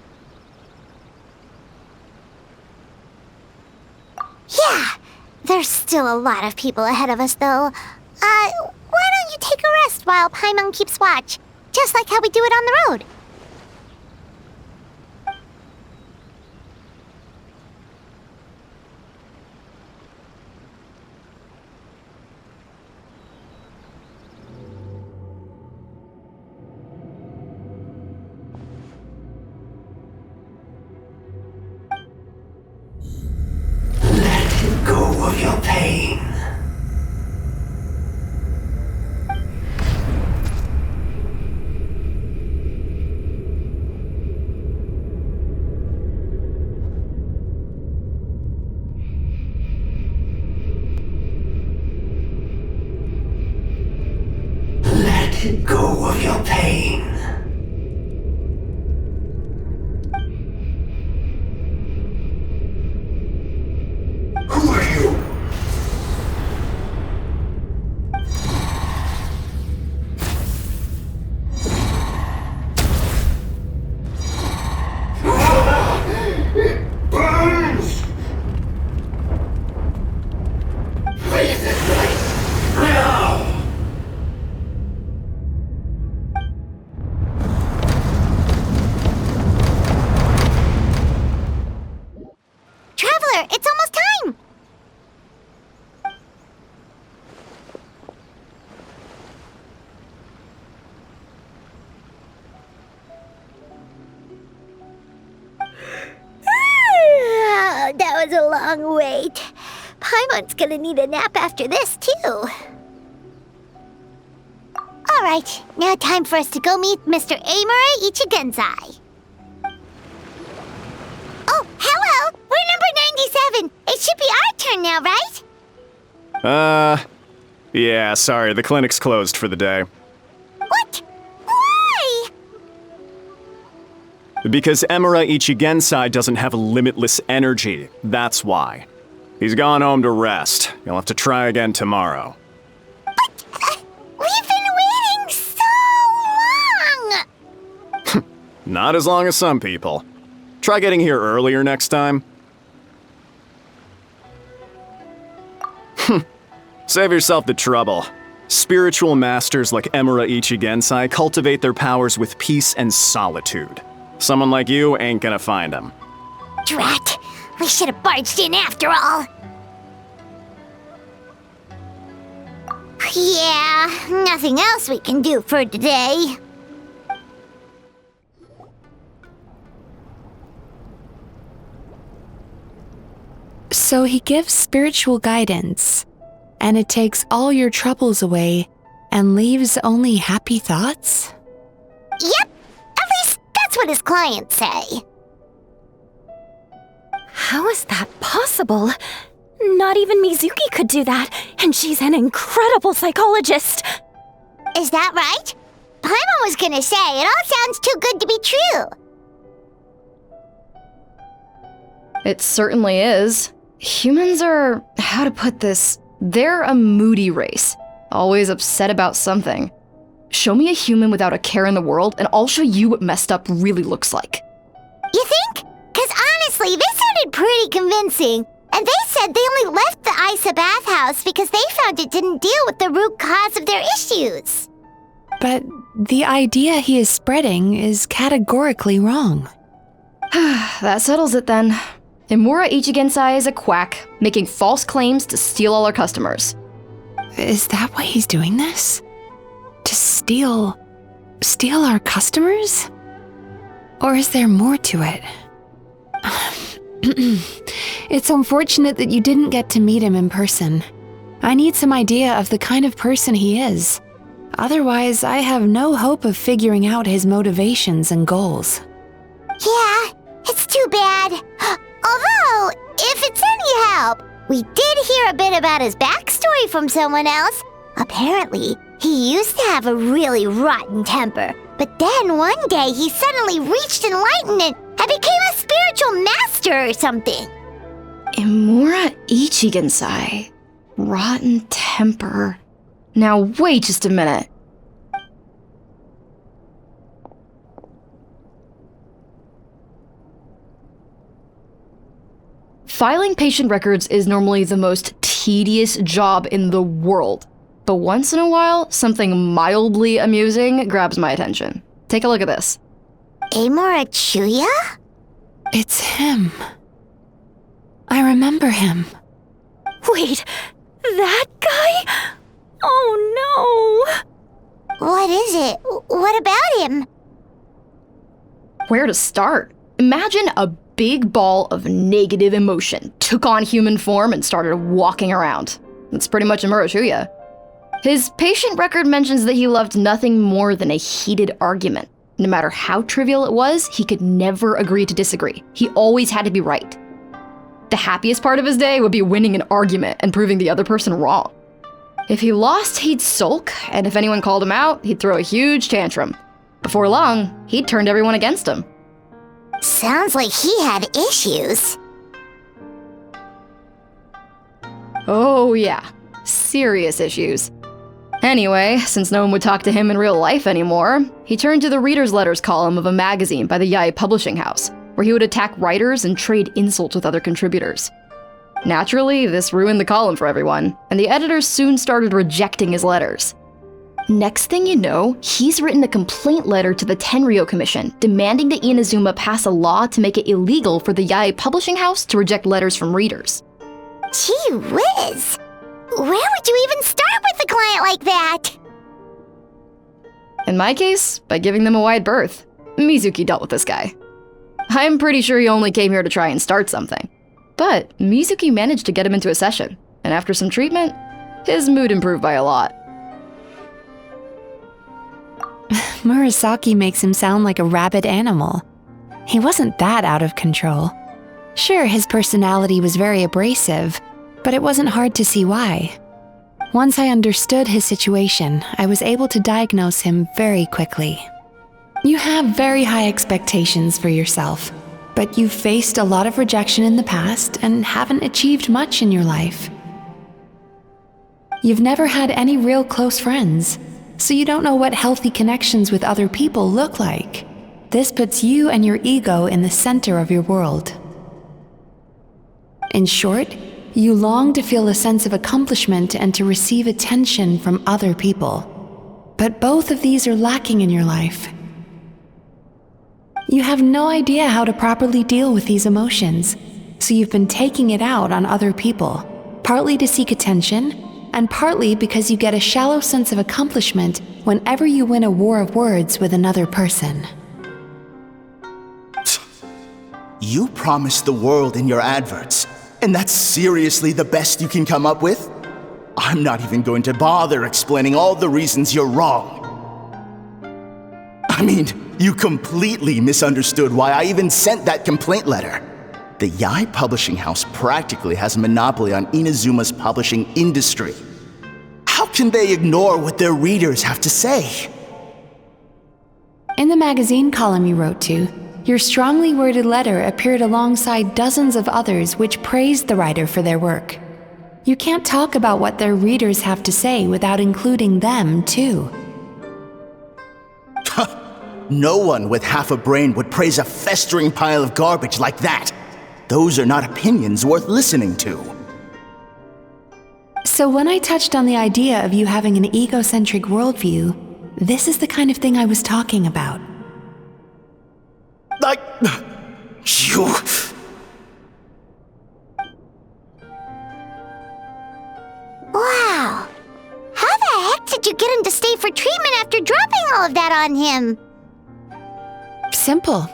Yeah! There's still a lot of people ahead of us, though. Why don't you take a rest while Paimon keeps watch? Just like how we do it on the road. Go of your pain. Let go of your pain. Who are you? It burns! Leave this place now! Traveler, it's almost time! That was a long wait. Paimon's gonna need a nap after this, too. Alright, now time for us to go meet Mr. Amura Ichigensai. Oh, hello! We're number 97! It should be our turn now, right? Yeah, sorry, the clinic's closed for the day. What? Why? Because Emura Ichigensai doesn't have limitless energy, that's why. He's gone home to rest. You'll have to try again tomorrow. But, we've been waiting so long! Not as long as some people. Try getting here earlier next time. Save yourself the trouble. Spiritual masters like Emura Ichigensai cultivate their powers with peace and solitude. Someone like you ain't gonna find them. Drat! We should have barged in after all! Yeah, nothing else we can do for today. So he gives spiritual guidance, and it takes all your troubles away and leaves only happy thoughts? Yep! At least that's what his clients say. How is that possible? Not even Mizuki could do that, and she's an incredible psychologist. Is that right? Paimon was gonna say, it all sounds too good to be true. It certainly is. Humans are, how to put this, they're a moody race, always upset about something. Show me a human without a care in the world, and I'll show you what messed up really looks like. You think? 'Cause honestly, this sounded pretty convincing. And they said they only left the Isa bathhouse because they found it didn't deal with the root cause of their issues. But the idea he is spreading is categorically wrong. That settles it then. Emura Ichigensai is a quack, making false claims to steal all our customers. Is that why he's doing this? To steal our customers? Or is there more to it? It's unfortunate that you didn't get to meet him in person. I need some idea of the kind of person he is. Otherwise, I have no hope of figuring out his motivations and goals. Yeah, it's too bad. Although, if it's any help, we did hear a bit about his backstory from someone else. Apparently, he used to have a really rotten temper. But then one day he suddenly reached enlightenment and became a spiritual spiritual master or something. Imura Ichigensai. Rotten temper. Now wait just a minute. Filing patient records is normally the most tedious job in the world. But once in a while, something mildly amusing grabs my attention. Take a look at this. Amora Chuya? It's him. I remember him. Wait, that guy? Oh no! What is it? What about him? Where to start? Imagine a big ball of negative emotion took on human form and started walking around. That's pretty much Imura Chuya. His patient record mentions that he loved nothing more than a heated argument. No matter how trivial it was, he could never agree to disagree. He always had to be right. The happiest part of his day would be winning an argument and proving the other person wrong. If he lost, he'd sulk, and if anyone called him out, he'd throw a huge tantrum. Before long, he'd turned everyone against him. Sounds like he had issues. Oh yeah, serious issues. Anyway, since no one would talk to him in real life anymore, he turned to the reader's letters column of a magazine by the Yae Publishing House, where he would attack writers and trade insults with other contributors. Naturally, this ruined the column for everyone, and the editors soon started rejecting his letters. Next thing you know, he's written a complaint letter to the Tenryou Commission, demanding that Inazuma pass a law to make it illegal for the Yae Publishing House to reject letters from readers. Gee whiz! Where would you even start with a client like that? In my case, by giving them a wide berth. Mizuki dealt with this guy. I'm pretty sure he only came here to try and start something. But Mizuki managed to get him into a session, and after some treatment, his mood improved by a lot. Murasaki makes him sound like a rabid animal. He wasn't that out of control. Sure, his personality was very abrasive, but it wasn't hard to see why. Once I understood his situation, I was able to diagnose him very quickly. You have very high expectations for yourself, but you've faced a lot of rejection in the past and haven't achieved much in your life. You've never had any real close friends, so you don't know what healthy connections with other people look like. This puts you and your ego in the center of your world. In short, you long to feel a sense of accomplishment and to receive attention from other people. But both of these are lacking in your life. You have no idea how to properly deal with these emotions, so you've been taking it out on other people, partly to seek attention, and partly because you get a shallow sense of accomplishment whenever you win a war of words with another person. You promised the world in your adverts, and that's seriously the best you can come up with? I'm not even going to bother explaining all the reasons you're wrong. I mean, you completely misunderstood why I even sent that complaint letter. The Yae Publishing House practically has a monopoly on Inazuma's publishing industry. How can they ignore what their readers have to say? In the magazine column you wrote to, your strongly worded letter appeared alongside dozens of others which praised the writer for their work. You can't talk about what their readers have to say without including them, too. No one with half a brain would praise a festering pile of garbage like that. Those are not opinions worth listening to. So when I touched on the idea of you having an egocentric worldview, this is the kind of thing I was talking about. You... Wow. How the heck did you get him to stay for treatment after dropping all of that on him? Simple.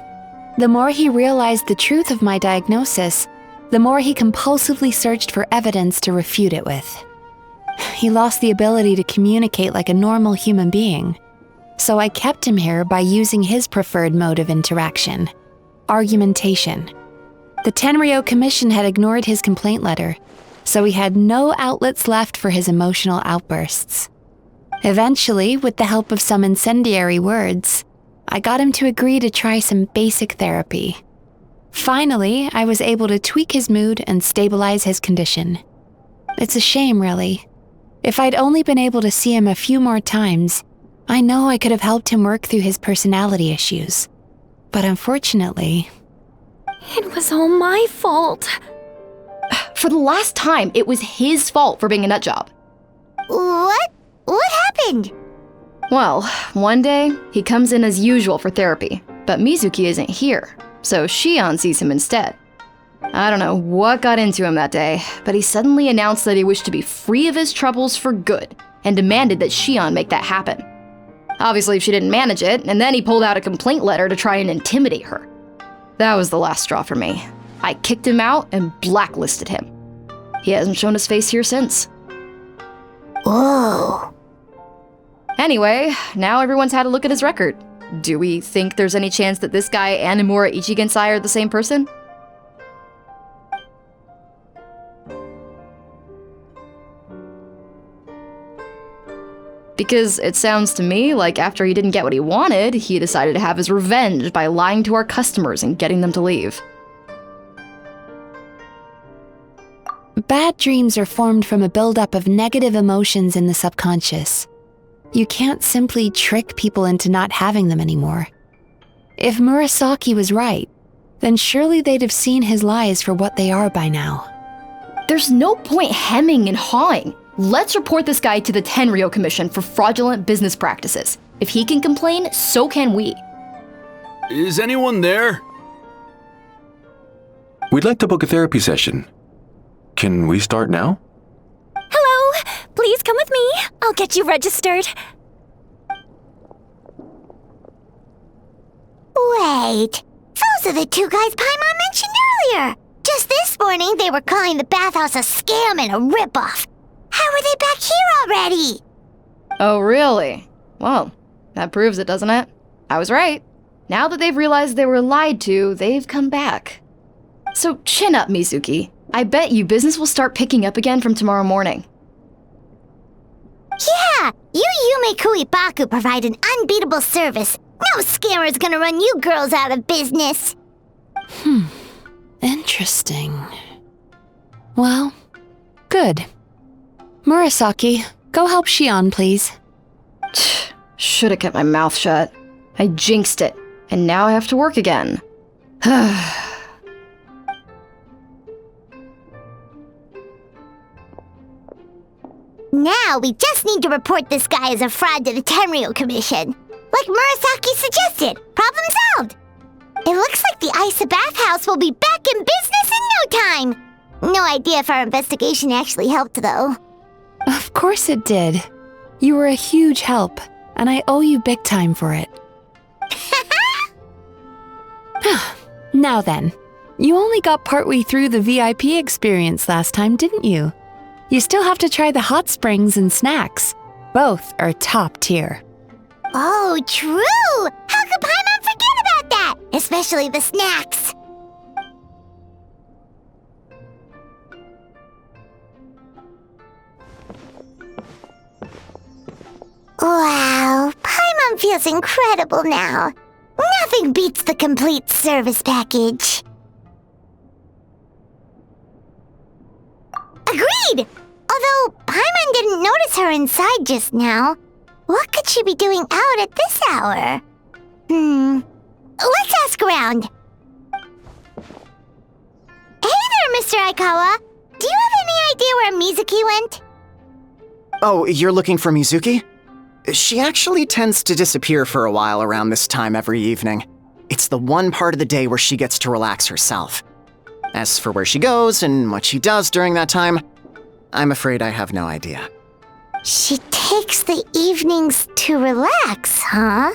The more he realized the truth of my diagnosis, the more he compulsively searched for evidence to refute it with. He lost the ability to communicate like a normal human being. So I kept him here by using his preferred mode of interaction: argumentation. The Tenryou Commission had ignored his complaint letter, so he had no outlets left for his emotional outbursts. Eventually, with the help of some incendiary words, I got him to agree to try some basic therapy. Finally, I was able to tweak his mood and stabilize his condition. It's a shame, really. If I'd only been able to see him a few more times, I know I could have helped him work through his personality issues. But unfortunately... It was all my fault. For the last time, it was his fault for being a nutjob. What? What happened? Well, one day, he comes in as usual for therapy, but Mizuki isn't here, so Shion sees him instead. I don't know what got into him that day, but he suddenly announced that he wished to be free of his troubles for good, and demanded that Shion make that happen. Obviously, she didn't manage it, and then he pulled out a complaint letter to try and intimidate her. That was the last straw for me. I kicked him out and blacklisted him. He hasn't shown his face here since. Whoa. Anyway, now everyone's had a look at his record. Do we think there's any chance that this guy and Imura Ichigensai are the same person? Because it sounds to me like after he didn't get what he wanted, he decided to have his revenge by lying to our customers and getting them to leave. Bad dreams are formed from a buildup of negative emotions in the subconscious. You can't simply trick people into not having them anymore. If Murasaki was right, then surely they'd have seen his lies for what they are by now. There's no point hemming and hawing. Let's report this guy to the Tenryo Commission for fraudulent business practices. If he can complain, so can we. Is anyone there? We'd like to book a therapy session. Can we start now? Hello! Please come with me. I'll get you registered. Wait, those are the two guys Paimon mentioned earlier. Just this morning, they were calling the bathhouse a scam and a ripoff. How are they back here already? Oh, really? Well, that proves it, doesn't it? I was right. Now that they've realized they were lied to, they've come back. So chin up, Mizuki. I bet you business will start picking up again from tomorrow morning. Yeah, you Yume Kuibaku provide an unbeatable service. No scammer's gonna run you girls out of business. Interesting. Well, good. Murasaki, go help Shion, please. Should've kept my mouth shut. I jinxed it, and now I have to work again. Now we just need to report this guy as a fraud to the Tenryo Commission. Like Murasaki suggested. Problem solved. It looks like the Isa bathhouse will be back in business in no time. No idea if our investigation actually helped, though. Of course it did. You were a huge help, and I owe you big time for it. Now then, you only got partway through the VIP experience last time, didn't you? You still have to try the hot springs and snacks. Both are top tier. Oh, true! How could Paimon forget about that? Especially the snacks. Wow, Paimon feels incredible now. Nothing beats the complete service package. Agreed! Although Paimon didn't notice her inside just now. What could she be doing out at this hour? Let's ask around. Hey there, Mr. Aikawa. Do you have any idea where Mizuki went? Oh, you're looking for Mizuki? She actually tends to disappear for a while around this time every evening. It's the one part of the day where she gets to relax herself. As for where she goes and what she does during that time, I'm afraid I have no idea. She takes the evenings to relax, huh?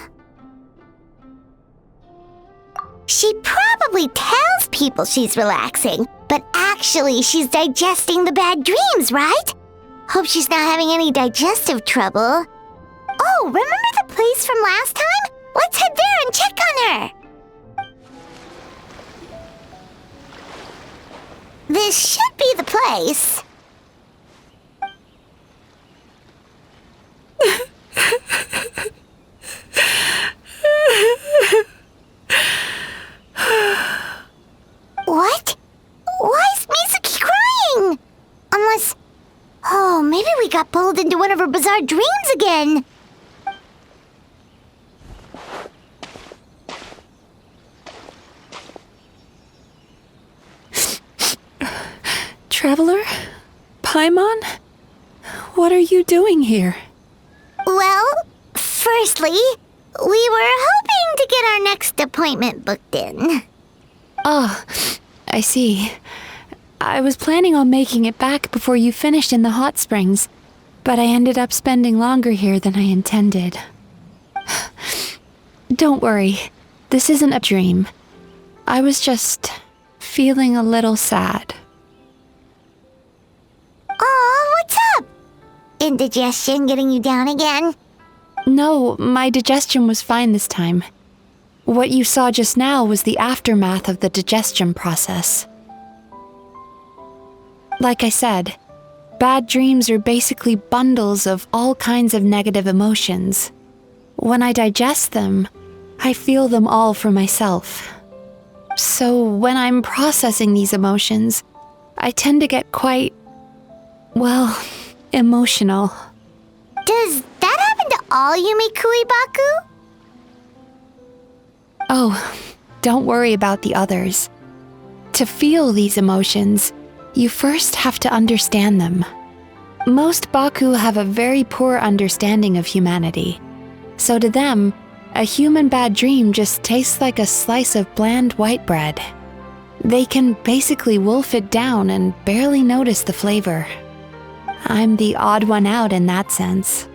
She probably tells people she's relaxing, but actually she's digesting the bad dreams, right? Hope she's not having any digestive trouble. Oh, remember the place from last time? Let's head there and check on her. This should be the place. is our dreams again. Traveler? Paimon? What are you doing here? Well, firstly, we were hoping to get our next appointment booked in. Oh, I see. I was planning on making it back before you finished in the hot springs, but I ended up spending longer here than I intended. Don't worry, this isn't a dream. I was just feeling a little sad. Aw, what's up? Indigestion getting you down again? No, my digestion was fine this time. What you saw just now was the aftermath of the digestion process. Like I said, bad dreams are basically bundles of all kinds of negative emotions. When I digest them, I feel them all for myself. So when I'm processing these emotions, I tend to get quite, well, emotional. Does that happen to all Yumikui Baku? Oh, don't worry about the others. To feel these emotions, you first have to understand them. Most Baku have a very poor understanding of humanity. So to them, a human bad dream just tastes like a slice of bland white bread. They can basically wolf it down and barely notice the flavor. I'm the odd one out in that sense.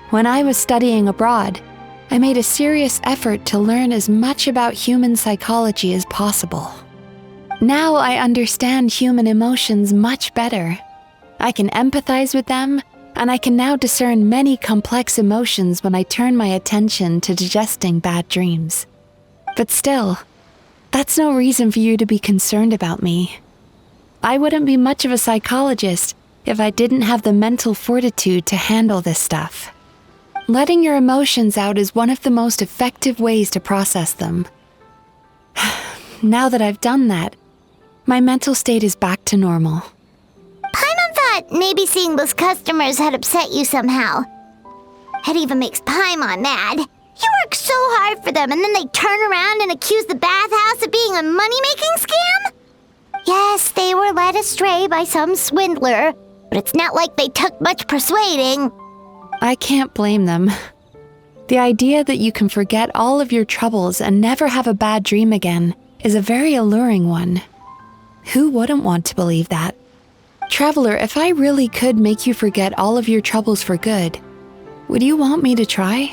When I was studying abroad, I made a serious effort to learn as much about human psychology as possible. Now I understand human emotions much better. I can empathize with them, and I can now discern many complex emotions when I turn my attention to digesting bad dreams. But still, that's no reason for you to be concerned about me. I wouldn't be much of a psychologist if I didn't have the mental fortitude to handle this stuff. Letting your emotions out is one of the most effective ways to process them. Now that I've done that, my mental state is back to normal. Paimon thought maybe seeing those customers had upset you somehow. It even makes Paimon mad. You work so hard for them and then they turn around and accuse the bathhouse of being a money-making scam? Yes, they were led astray by some swindler, but it's not like they took much persuading. I can't blame them. The idea that you can forget all of your troubles and never have a bad dream again is a very alluring one. Who wouldn't want to believe that? Traveler, if I really could make you forget all of your troubles for good, would you want me to try?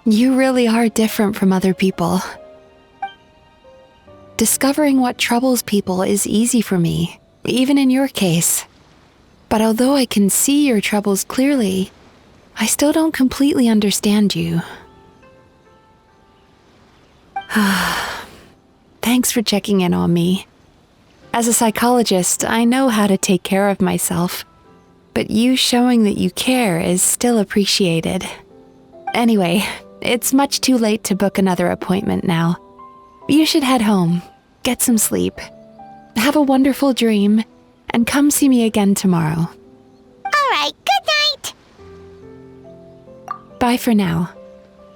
You really are different from other people. Discovering what troubles people is easy for me, even in your case. But although I can see your troubles clearly, I still don't completely understand you. Thanks for checking in on me. As a psychologist, I know how to take care of myself, but you showing that you care is still appreciated. Anyway, it's much too late to book another appointment now. You should head home, get some sleep, have a wonderful dream, and come see me again tomorrow. All right, good night. Bye for now.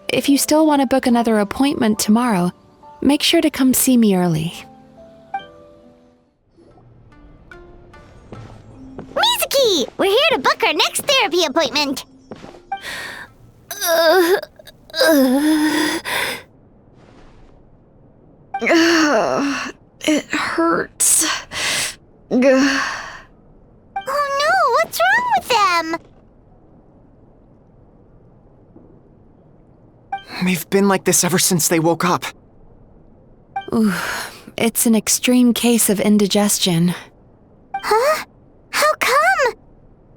If you still want to book another appointment tomorrow, make sure to come see me early. Mizuki, we're here to book our next therapy appointment. It hurts. Oh no, what's wrong with them? They've been like this ever since they woke up. Ooh, it's an extreme case of indigestion. Huh? How come?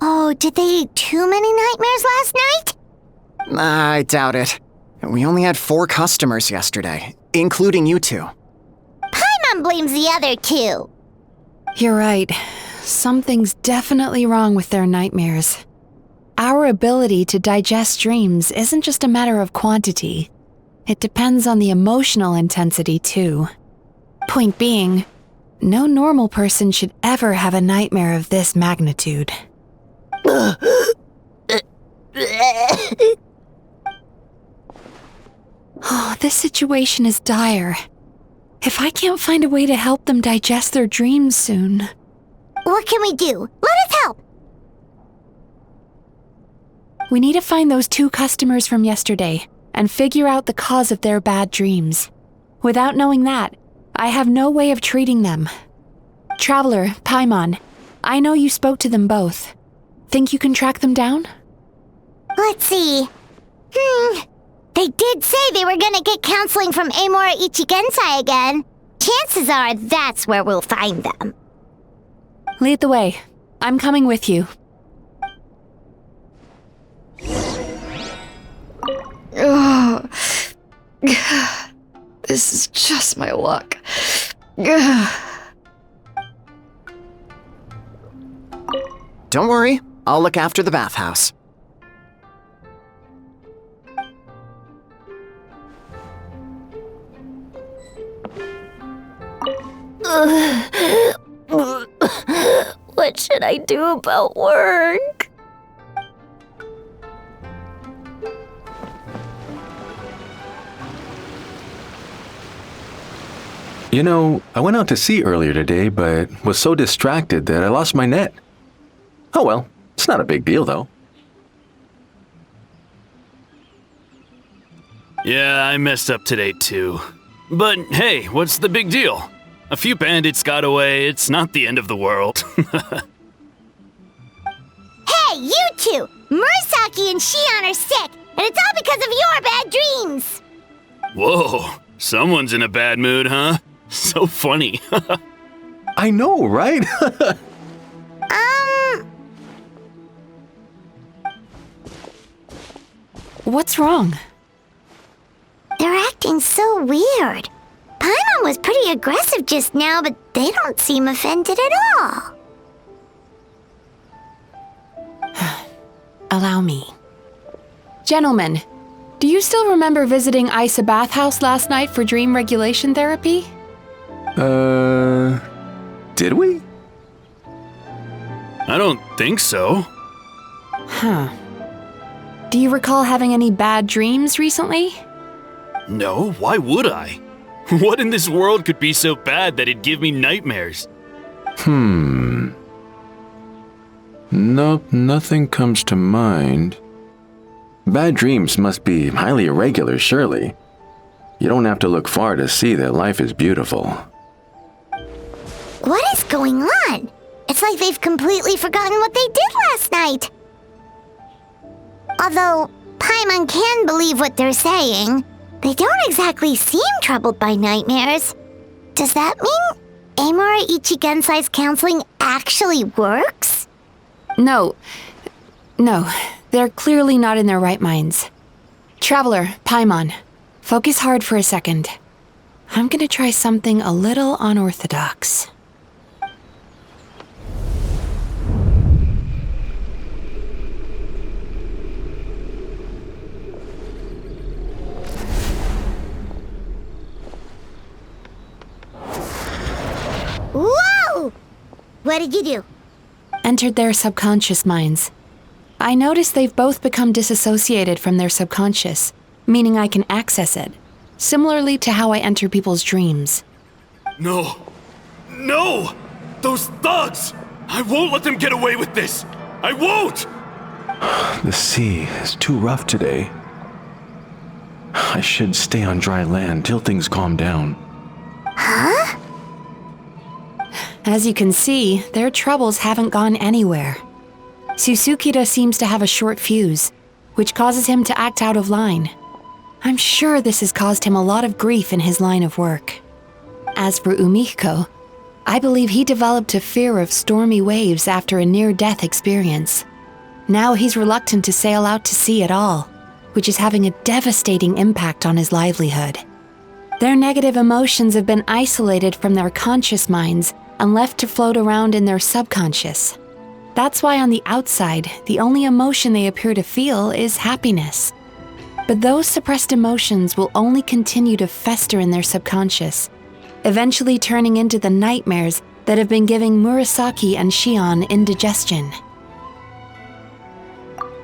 Oh, did they eat too many nightmares last night? I doubt it. We only had 4 customers yesterday, including you two. Paimon blames the other 2. You're right. Something's definitely wrong with their nightmares. Our ability to digest dreams isn't just a matter of quantity. It depends on the emotional intensity, too. Point being, no normal person should ever have a nightmare of this magnitude. Oh, this situation is dire. If I can't find a way to help them digest their dreams soon... What can we do? Let us help! We need to find those 2 customers from yesterday and figure out the cause of their bad dreams. Without knowing that, I have no way of treating them. Traveler, Paimon, I know you spoke to them both. Think you can track them down? Let's see. They did say they were gonna get counseling from Amora Ichigensai again. Chances are that's where we'll find them. Lead the way. I'm coming with you. Ugh. This is just my luck. Don't worry, I'll look after the bathhouse. What should I do about work? You know, I went out to sea earlier today, but was so distracted that I lost my net. Oh well, it's not a big deal though. Yeah, I messed up today too. But hey, what's the big deal? A few bandits got away, it's not the end of the world. Hey, you 2! Murasaki and Shion are sick, and it's all because of your bad dreams! Whoa, someone's in a bad mood, huh? So funny. I know, right? What's wrong? They're acting so weird. Paimon was pretty aggressive just now, but they don't seem offended at all. Allow me. Gentlemen, do you still remember visiting Isa Bathhouse last night for dream regulation therapy? Did we? I don't think so. Huh. Do you recall having any bad dreams recently? No, why would I? What in this world could be so bad that it'd give me nightmares? Nope, nothing comes to mind. Bad dreams must be highly irregular, surely. You don't have to look far to see that life is beautiful. What is going on? It's like they've completely forgotten what they did last night. Although Paimon can believe what they're saying, they don't exactly seem troubled by nightmares. Does that mean Amora Ichigensai's counseling actually works? No, they're clearly not in their right minds. Traveler, Paimon, focus hard for a second. I'm gonna try something a little unorthodox. Whoa! What did you do? Entered their subconscious minds. I noticed they've both become disassociated from their subconscious, meaning I can access it, similarly to how I enter people's dreams. No! No! Those thugs! I won't let them get away with this! I won't! The sea is too rough today. I should stay on dry land till things calm down. Huh? As you can see, their troubles haven't gone anywhere. Susukida seems to have a short fuse, which causes him to act out of line. I'm sure this has caused him a lot of grief in his line of work. As for Umihiko, I believe he developed a fear of stormy waves after a near-death experience. Now he's reluctant to sail out to sea at all, which is having a devastating impact on his livelihood. Their negative emotions have been isolated from their conscious minds and left to float around in their subconscious. That's why on the outside, the only emotion they appear to feel is happiness. But those suppressed emotions will only continue to fester in their subconscious, eventually turning into the nightmares that have been giving Murasaki and Shion indigestion.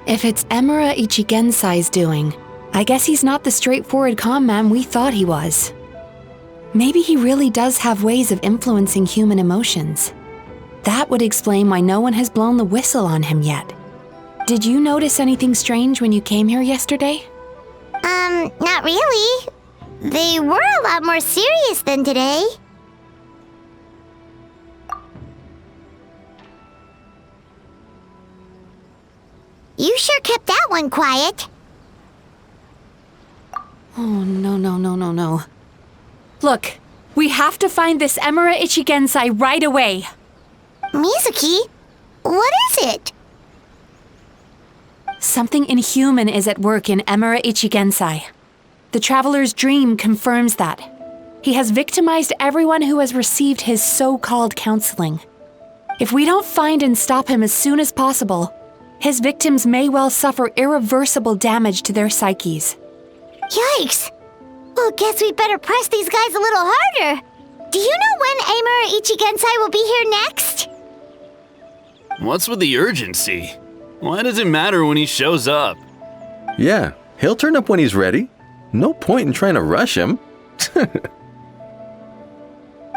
If it's Emura Ichigensai's doing, I guess he's not the straightforward calm man we thought he was. Maybe he really does have ways of influencing human emotions. That would explain why no one has blown the whistle on him yet. Did you notice anything strange when you came here yesterday? Not really. They were a lot more serious than today. You sure kept that one quiet. Oh, no. Look, we have to find this Emura Ichigensai right away. Mizuki, what is it? Something inhuman is at work in Emura Ichigensai. The Traveler's dream confirms that. He has victimized everyone who has received his so-called counseling. If we don't find and stop him as soon as possible, his victims may well suffer irreversible damage to their psyches. Yikes! Well, guess we better press these guys a little harder. Do you know when Emura Ichigensai will be here next? What's with the urgency? Why does it matter when he shows up? Yeah, he'll turn up when he's ready. No point in trying to rush him.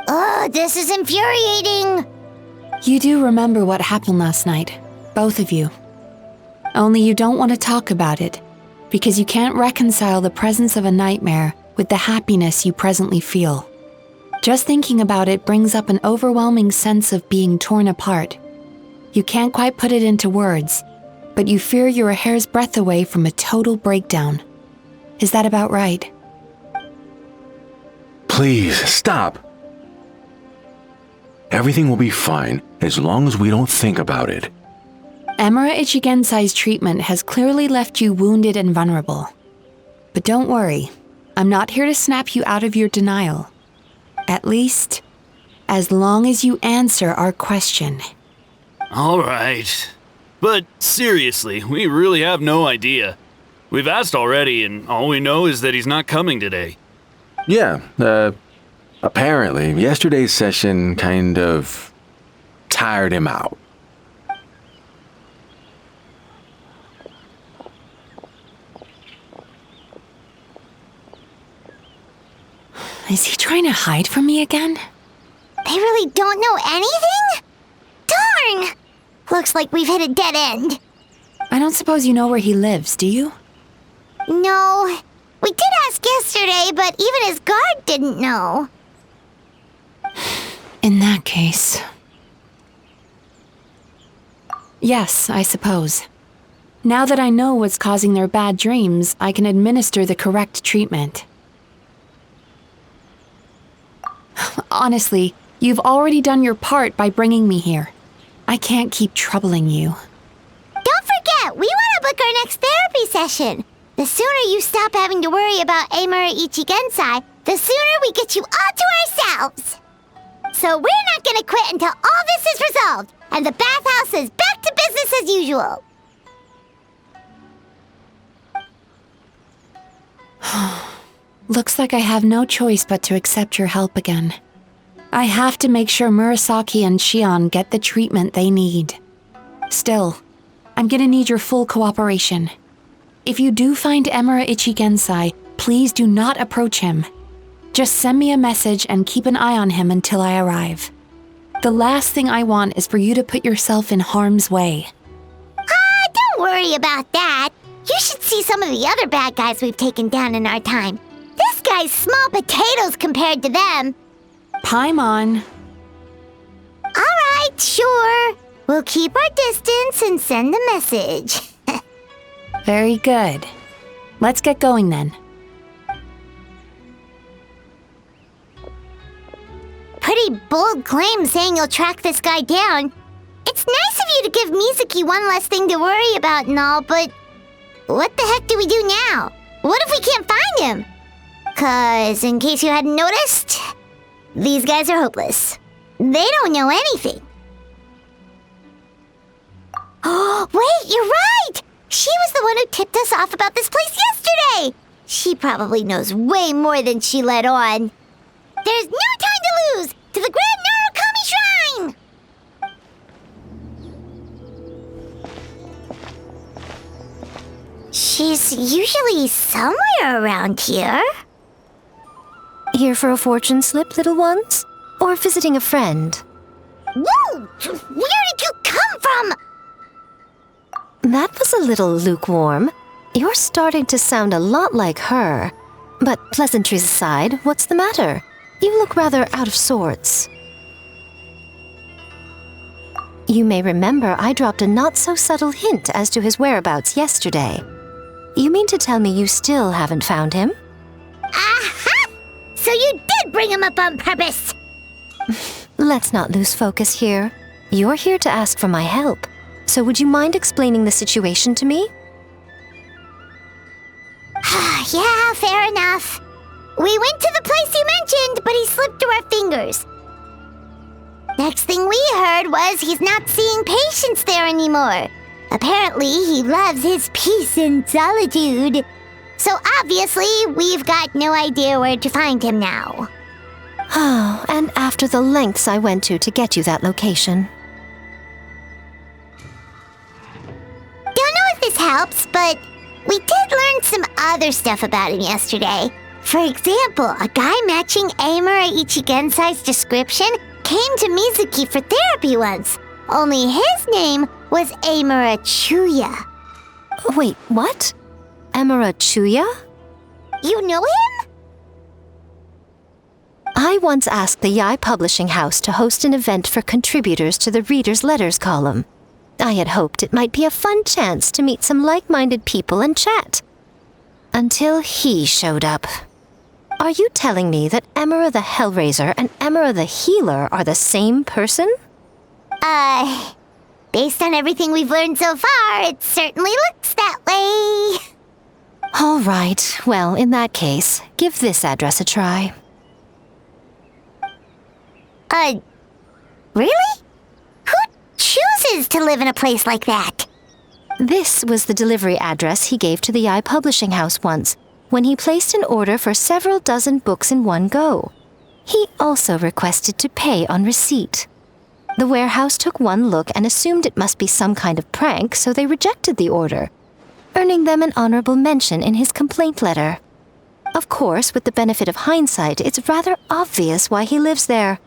Oh, this is infuriating. You do remember what happened last night, both of you. Only you don't want to talk about it, because you can't reconcile the presence of a nightmare with the happiness you presently feel. Just thinking about it brings up an overwhelming sense of being torn apart. You can't quite put it into words, but you fear you're a hair's breadth away from a total breakdown. Is that about right? Please, stop. Everything will be fine as long as we don't think about it. Emura Ichigensai's treatment has clearly left you wounded and vulnerable. But don't worry, I'm not here to snap you out of your denial. At least, as long as you answer our question. All right. But seriously, we really have no idea. We've asked already, and all we know is that he's not coming today. Yeah, apparently, yesterday's session kind of tired him out. Is he trying to hide from me again? They really don't know anything? Darn! Looks like we've hit a dead end. I don't suppose you know where he lives, do you? No. We did ask yesterday, but even his guard didn't know. In that case... Yes, I suppose. Now that I know what's causing their bad dreams, I can administer the correct treatment. Honestly, you've already done your part by bringing me here. I can't keep troubling you. Don't forget, we want to book our next therapy session. The sooner you stop having to worry about Emura Ichigensai, the sooner we get you all to ourselves. So we're not going to quit until all this is resolved, and the bathhouse is back to business as usual. Looks like I have no choice but to accept your help again. I have to make sure Murasaki and Shion get the treatment they need. Still, I'm gonna need your full cooperation. If you do find Emura Ichigensai, please do not approach him. Just send me a message and keep an eye on him until I arrive. The last thing I want is for you to put yourself in harm's way. Don't worry about that. You should see some of the other bad guys we've taken down in our time. This guy's small potatoes compared to them. Paimon. All right, sure. We'll keep our distance and send the message. Very good. Let's get going then. Pretty bold claim saying you'll track this guy down. It's nice of you to give Mizuki one less thing to worry about and all, but what the heck do we do now? What if we can't find him? 'Cause, in case you hadn't noticed, these guys are hopeless. They don't know anything. Oh, wait, you're right! She was the one who tipped us off about this place yesterday! She probably knows way more than she let on. There's no time to lose! To the Grand Narukami Shrine! She's usually somewhere around here. Here for a fortune slip, little ones? Or visiting a friend? Whoa! Where did you come from? That was a little lukewarm. You're starting to sound a lot like her. But pleasantries aside, what's the matter? You look rather out of sorts. You may remember I dropped a not-so-subtle hint as to his whereabouts yesterday. You mean to tell me you still haven't found him? Aha! So you did bring him up on purpose! Let's not lose focus here. You're here to ask for my help. So would you mind explaining the situation to me? Yeah, fair enough. We went to the place you mentioned, but he slipped through our fingers. Next thing we heard was he's not seeing patients there anymore. Apparently, he loves his peace and solitude. So obviously, we've got no idea where to find him now. Oh, and after the lengths I went to get you that location. Don't know if this helps, but we did learn some other stuff about him yesterday. For example, a guy matching Amura Ichigensai's description came to Mizuki for therapy once. Only his name was Amura Chuya. Wait, what? Amura Chuya? You know him? I once asked the Yai Publishing House to host an event for contributors to the Reader's Letters column. I had hoped it might be a fun chance to meet some like-minded people and chat. Until he showed up. Are you telling me that Amura the Hellraiser and Amura the Healer are the same person? Based on everything we've learned so far, it certainly looks that way. All right, well, in that case, give this address a try. Really? Who chooses to live in a place like that? This was the delivery address he gave to the Yai Publishing House once, when he placed an order for several dozen books in one go. He also requested to pay on receipt. The warehouse took one look and assumed it must be some kind of prank, so they rejected the order, earning them an honorable mention in his complaint letter. Of course, with the benefit of hindsight, it's rather obvious why he lives there.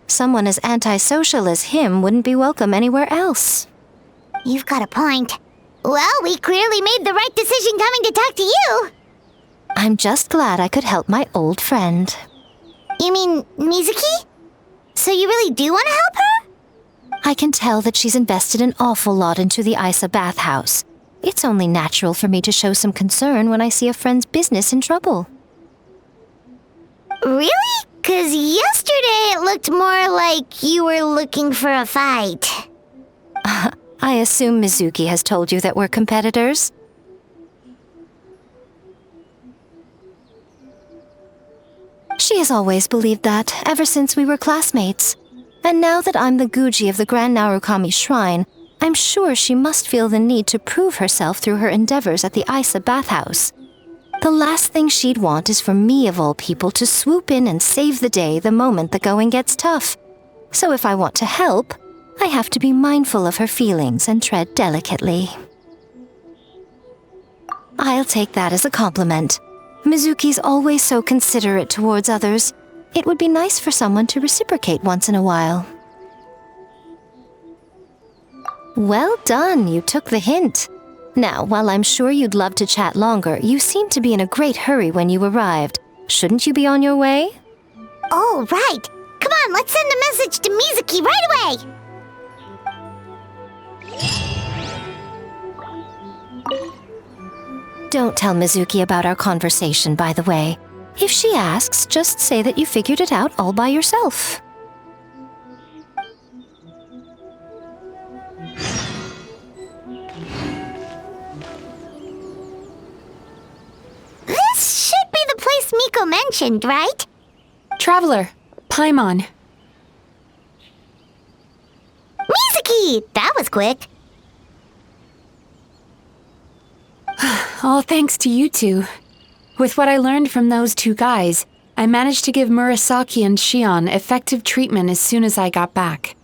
Someone as antisocial as him wouldn't be welcome anywhere else. You've got a point. Well, we clearly made the right decision coming to talk to you. I'm just glad I could help my old friend. You mean Mizuki? So you really do want to help her? I can tell that she's invested an awful lot into the Isa bathhouse. It's only natural for me to show some concern when I see a friend's business in trouble. Really? 'Cause yesterday it looked more like you were looking for a fight. I assume Mizuki has told you that we're competitors? She has always believed that, ever since we were classmates. And now that I'm the Guji of the Grand Narukami Shrine, I'm sure she must feel the need to prove herself through her endeavors at the Isa bathhouse. The last thing she'd want is for me, of all people, to swoop in and save the day the moment the going gets tough. So if I want to help, I have to be mindful of her feelings and tread delicately. I'll take that as a compliment. Mizuki's always so considerate towards others. It would be nice for someone to reciprocate once in a while. Well done, you took the hint. Now, while I'm sure you'd love to chat longer, you seemed to be in a great hurry when you arrived. Shouldn't you be on your way? Oh, right. Come on, let's send a message to Mizuki right away. Don't tell Mizuki about our conversation, by the way. If she asks, just say that you figured it out all by yourself. mentioned, right? Traveler, Paimon. Mizuki! That was quick. All thanks to you two. With what I learned from those two guys, I managed to give Murasaki and Shion effective treatment as soon as I got back.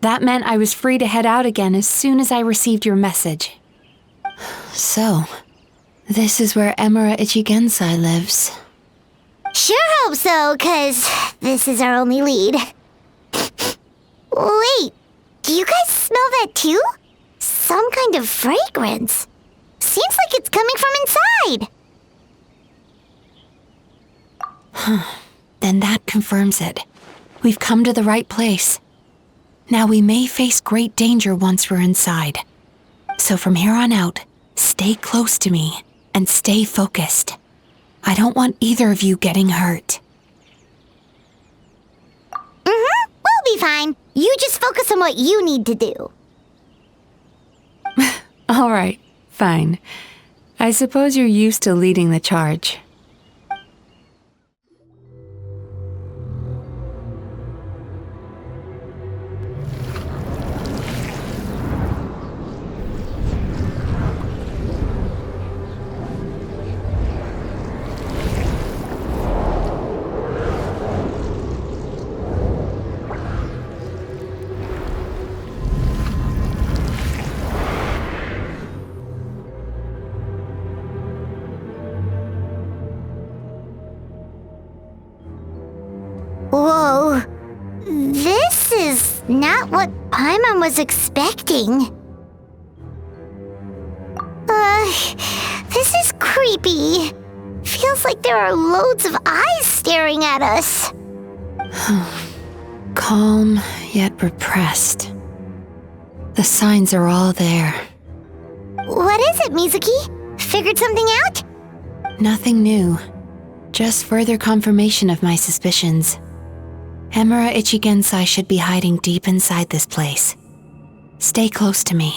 That meant I was free to head out again as soon as I received your message. So, this is where Emura Ichigensai lives. Sure hope so, 'cause this is our only lead. Wait, do you guys smell that too? Some kind of fragrance. Seems like it's coming from inside. Then that confirms it. We've come to the right place. Now we may face great danger once we're inside. So from here on out, stay close to me and stay focused. I don't want either of you getting hurt. We'll be fine. You just focus on what you need to do. All right, fine. I suppose you're used to leading the charge. Whoa. This is not what Paimon was expecting. This is creepy. Feels like there are loads of eyes staring at us. Calm, yet repressed. The signs are all there. What is it, Mizuki? Figured something out? Nothing new. Just further confirmation of my suspicions. Emura Ichigensai should be hiding deep inside this place. Stay close to me.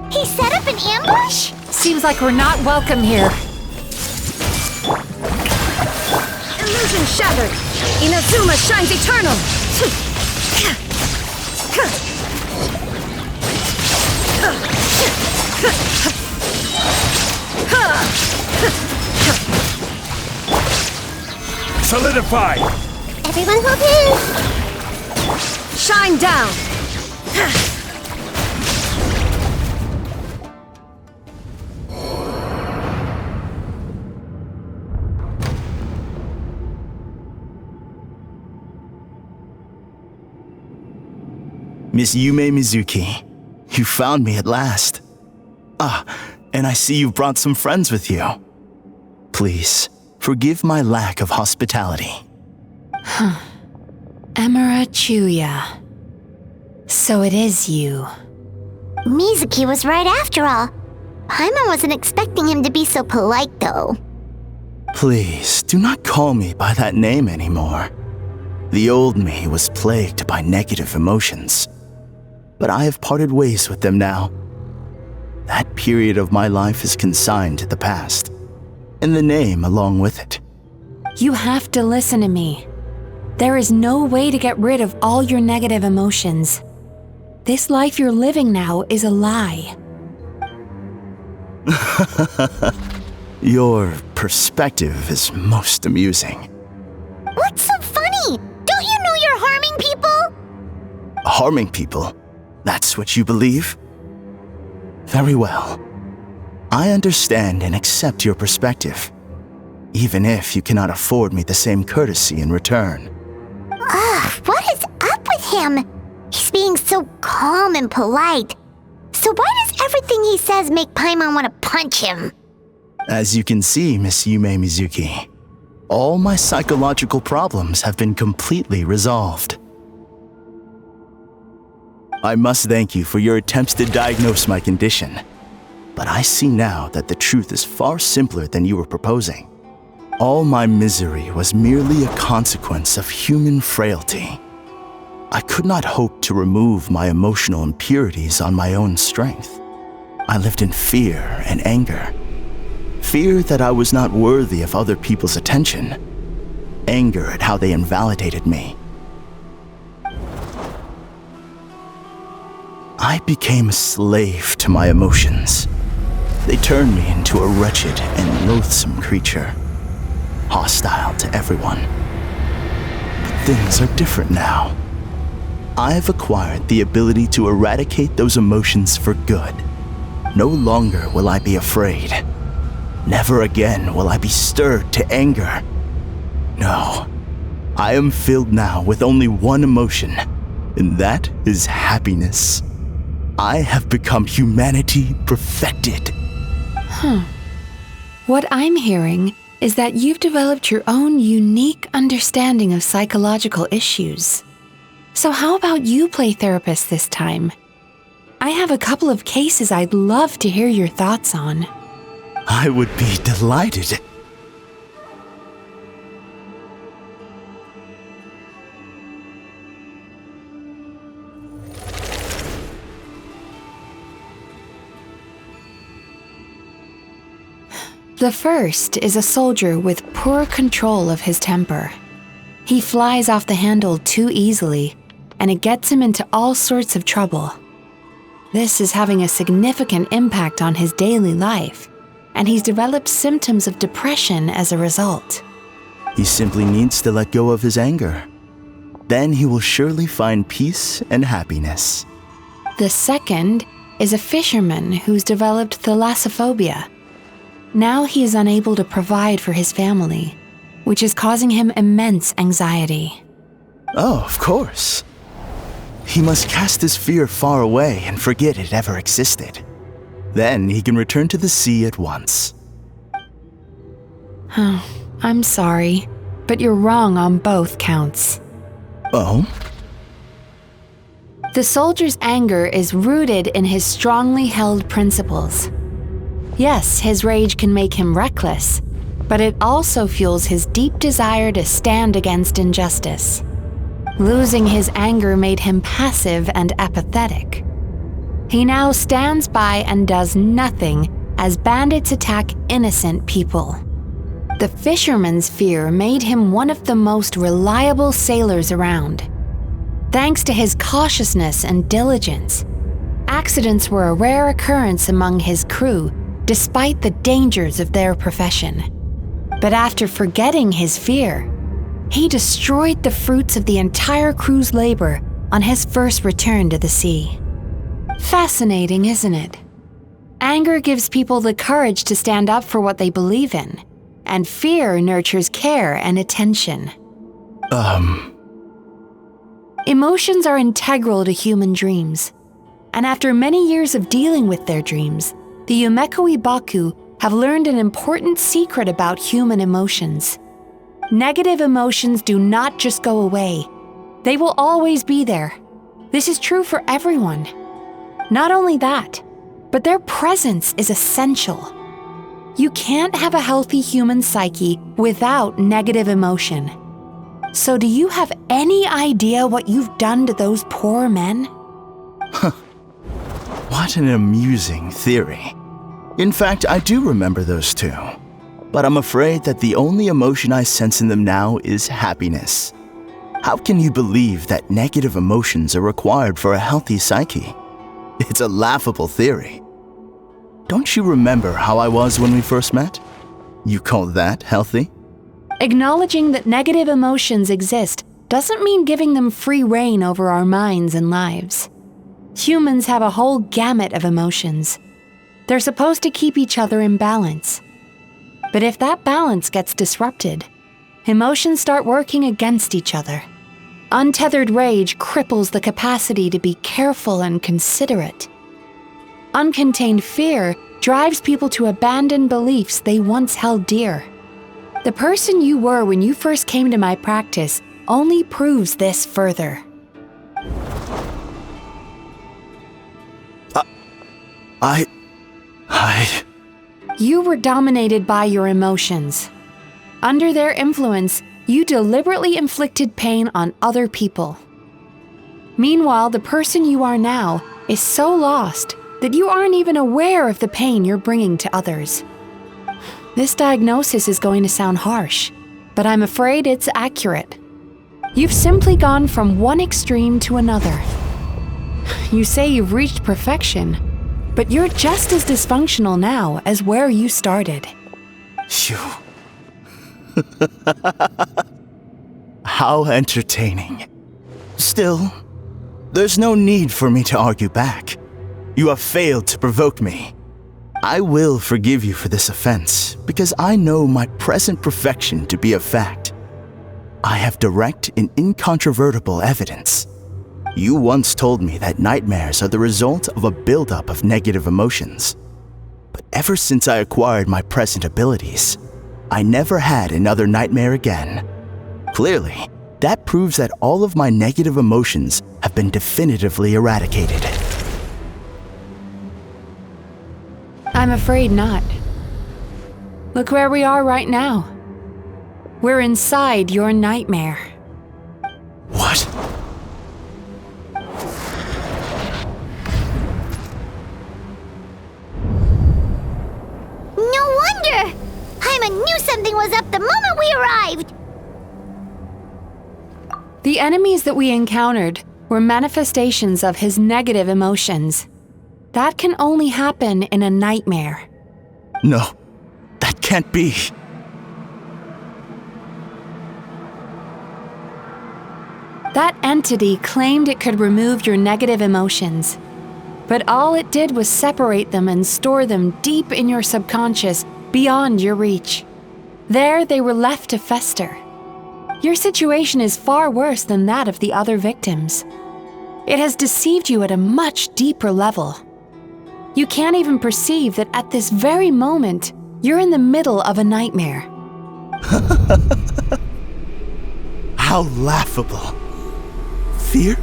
He set up an ambush? Seems like we're not welcome here. Illusion shattered! Inazuma shines eternal! Solidify! Everyone hold in! Shine down! Miss Yume Mizuki, you found me at last. Ah, and I see you've brought some friends with you. Please, forgive my lack of hospitality. Emura Chuya. So it is you. Mizuki was right after all. Paimon wasn't expecting him to be so polite, though. Please, do not call me by that name anymore. The old me was plagued by negative emotions, but I have parted ways with them now. That period of my life is consigned to the past, and the name along with it. You have to listen to me. There is no way to get rid of all your negative emotions. This life you're living now is a lie. Your perspective is most amusing. What's so funny? Don't you know you're harming people? Harming people? That's what you believe? Very well. I understand and accept your perspective, even if you cannot afford me the same courtesy in return. Ugh, what is up with him? He's being so calm and polite. So why does everything he says make Paimon want to punch him? As you can see, Miss Yume Mizuki, all my psychological problems have been completely resolved. I must thank you for your attempts to diagnose my condition, but I see now that the truth is far simpler than you were proposing. All my misery was merely a consequence of human frailty. I could not hope to remove my emotional impurities on my own strength. I lived in fear and anger. Fear that I was not worthy of other people's attention. Anger at how they invalidated me. I became a slave to my emotions. They turned me into a wretched and loathsome creature, hostile to everyone. But things are different now. I have acquired the ability to eradicate those emotions for good. No longer will I be afraid. Never again will I be stirred to anger. No, I am filled now with only one emotion, and that is happiness. I have become humanity perfected. What I'm hearing is that you've developed your own unique understanding of psychological issues. So how about you play therapist this time? I have a couple of cases I'd love to hear your thoughts on. I would be delighted. The first is a soldier with poor control of his temper. He flies off the handle too easily, and it gets him into all sorts of trouble. This is having a significant impact on his daily life, and he's developed symptoms of depression as a result. He simply needs to let go of his anger. Then he will surely find peace and happiness. The second is a fisherman who's developed thalassophobia. Now he is unable to provide for his family, which is causing him immense anxiety. Oh, of course. He must cast his fear far away and forget it ever existed. Then he can return to the sea at once. Oh, I'm sorry, but you're wrong on both counts. Oh? The soldier's anger is rooted in his strongly held principles. Yes, his rage can make him reckless, but it also fuels his deep desire to stand against injustice. Losing his anger made him passive and apathetic. He now stands by and does nothing as bandits attack innocent people. The fisherman's fear made him one of the most reliable sailors around. Thanks to his cautiousness and diligence, accidents were a rare occurrence among his crew despite the dangers of their profession. But after forgetting his fear, he destroyed the fruits of the entire crew's labor on his first return to the sea. Fascinating, isn't it? Anger gives people the courage to stand up for what they believe in, and fear nurtures care and attention. Emotions are integral to human dreams, and after many years of dealing with their dreams, the Yumekoi Baku have learned an important secret about human emotions. Negative emotions do not just go away. They will always be there. This is true for everyone. Not only that, but their presence is essential. You can't have a healthy human psyche without negative emotion. So do you have any idea what you've done to those poor men? What an amusing theory. In fact, I do remember those two. But I'm afraid that the only emotion I sense in them now is happiness. How can you believe that negative emotions are required for a healthy psyche? It's a laughable theory. Don't you remember how I was when we first met? You call that healthy? Acknowledging that negative emotions exist doesn't mean giving them free rein over our minds and lives. Humans have a whole gamut of emotions. They're supposed to keep each other in balance. But if that balance gets disrupted, emotions start working against each other. Untethered rage cripples the capacity to be careful and considerate. Uncontained fear drives people to abandon beliefs they once held dear. The person you were when you first came to my practice only proves this further. You were dominated by your emotions. Under their influence, you deliberately inflicted pain on other people. Meanwhile, the person you are now is so lost that you aren't even aware of the pain you're bringing to others. This diagnosis is going to sound harsh, but I'm afraid it's accurate. You've simply gone from one extreme to another. You say you've reached perfection, but you're just as dysfunctional now as where you started. Phew. How entertaining. Still, there's no need for me to argue back. You have failed to provoke me. I will forgive you for this offense, because I know my present perfection to be a fact. I have direct and incontrovertible evidence. You once told me that nightmares are the result of a buildup of negative emotions. But ever since I acquired my present abilities, I never had another nightmare again. Clearly, that proves that all of my negative emotions have been definitively eradicated. I'm afraid not. Look where we are right now. We're inside your nightmare. What? No wonder! Hyman knew something was up the moment we arrived! The enemies that we encountered were manifestations of his negative emotions. That can only happen in a nightmare. No, that can't be. That entity claimed it could remove your negative emotions, but all it did was separate them and store them deep in your subconscious, beyond your reach. There they were left to fester. Your situation is far worse than that of the other victims. It has deceived you at a much deeper level. You can't even perceive that at this very moment, you're in the middle of a nightmare. How laughable. Fear?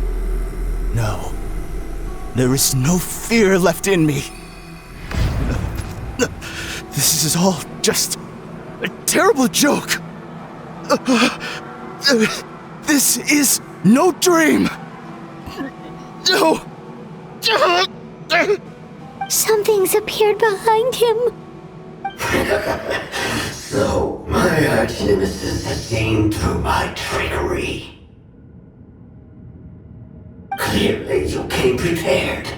No. There is no fear left in me. This is all just a terrible joke. This is no dream. No. Something's appeared behind him. So, my arch-nemesis has seen through my trickery. Clearly, you came prepared.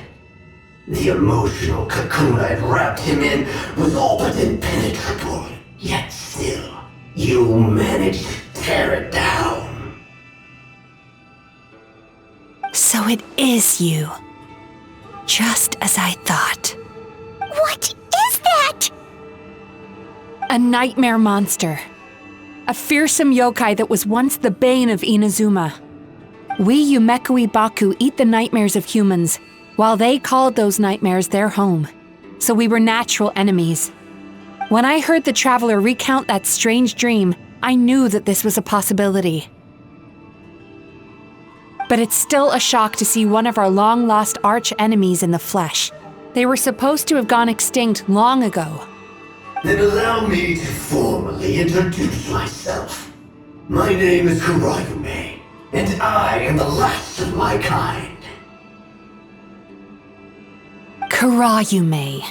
The emotional cocoon I'd wrapped him in was all but impenetrable. Yet still, you managed to tear it down. So it is you. Just as I thought. What is that? A nightmare monster. A fearsome yokai that was once the bane of Inazuma. We Yumekui Baku eat the nightmares of humans, while they called those nightmares their home. So we were natural enemies. When I heard the traveler recount that strange dream, I knew that this was a possibility. But it's still a shock to see one of our long-lost arch-enemies in the flesh. They were supposed to have gone extinct long ago. Then allow me to formally introduce myself. My name is Kurayume, and I am the last of my kind. Kurayume.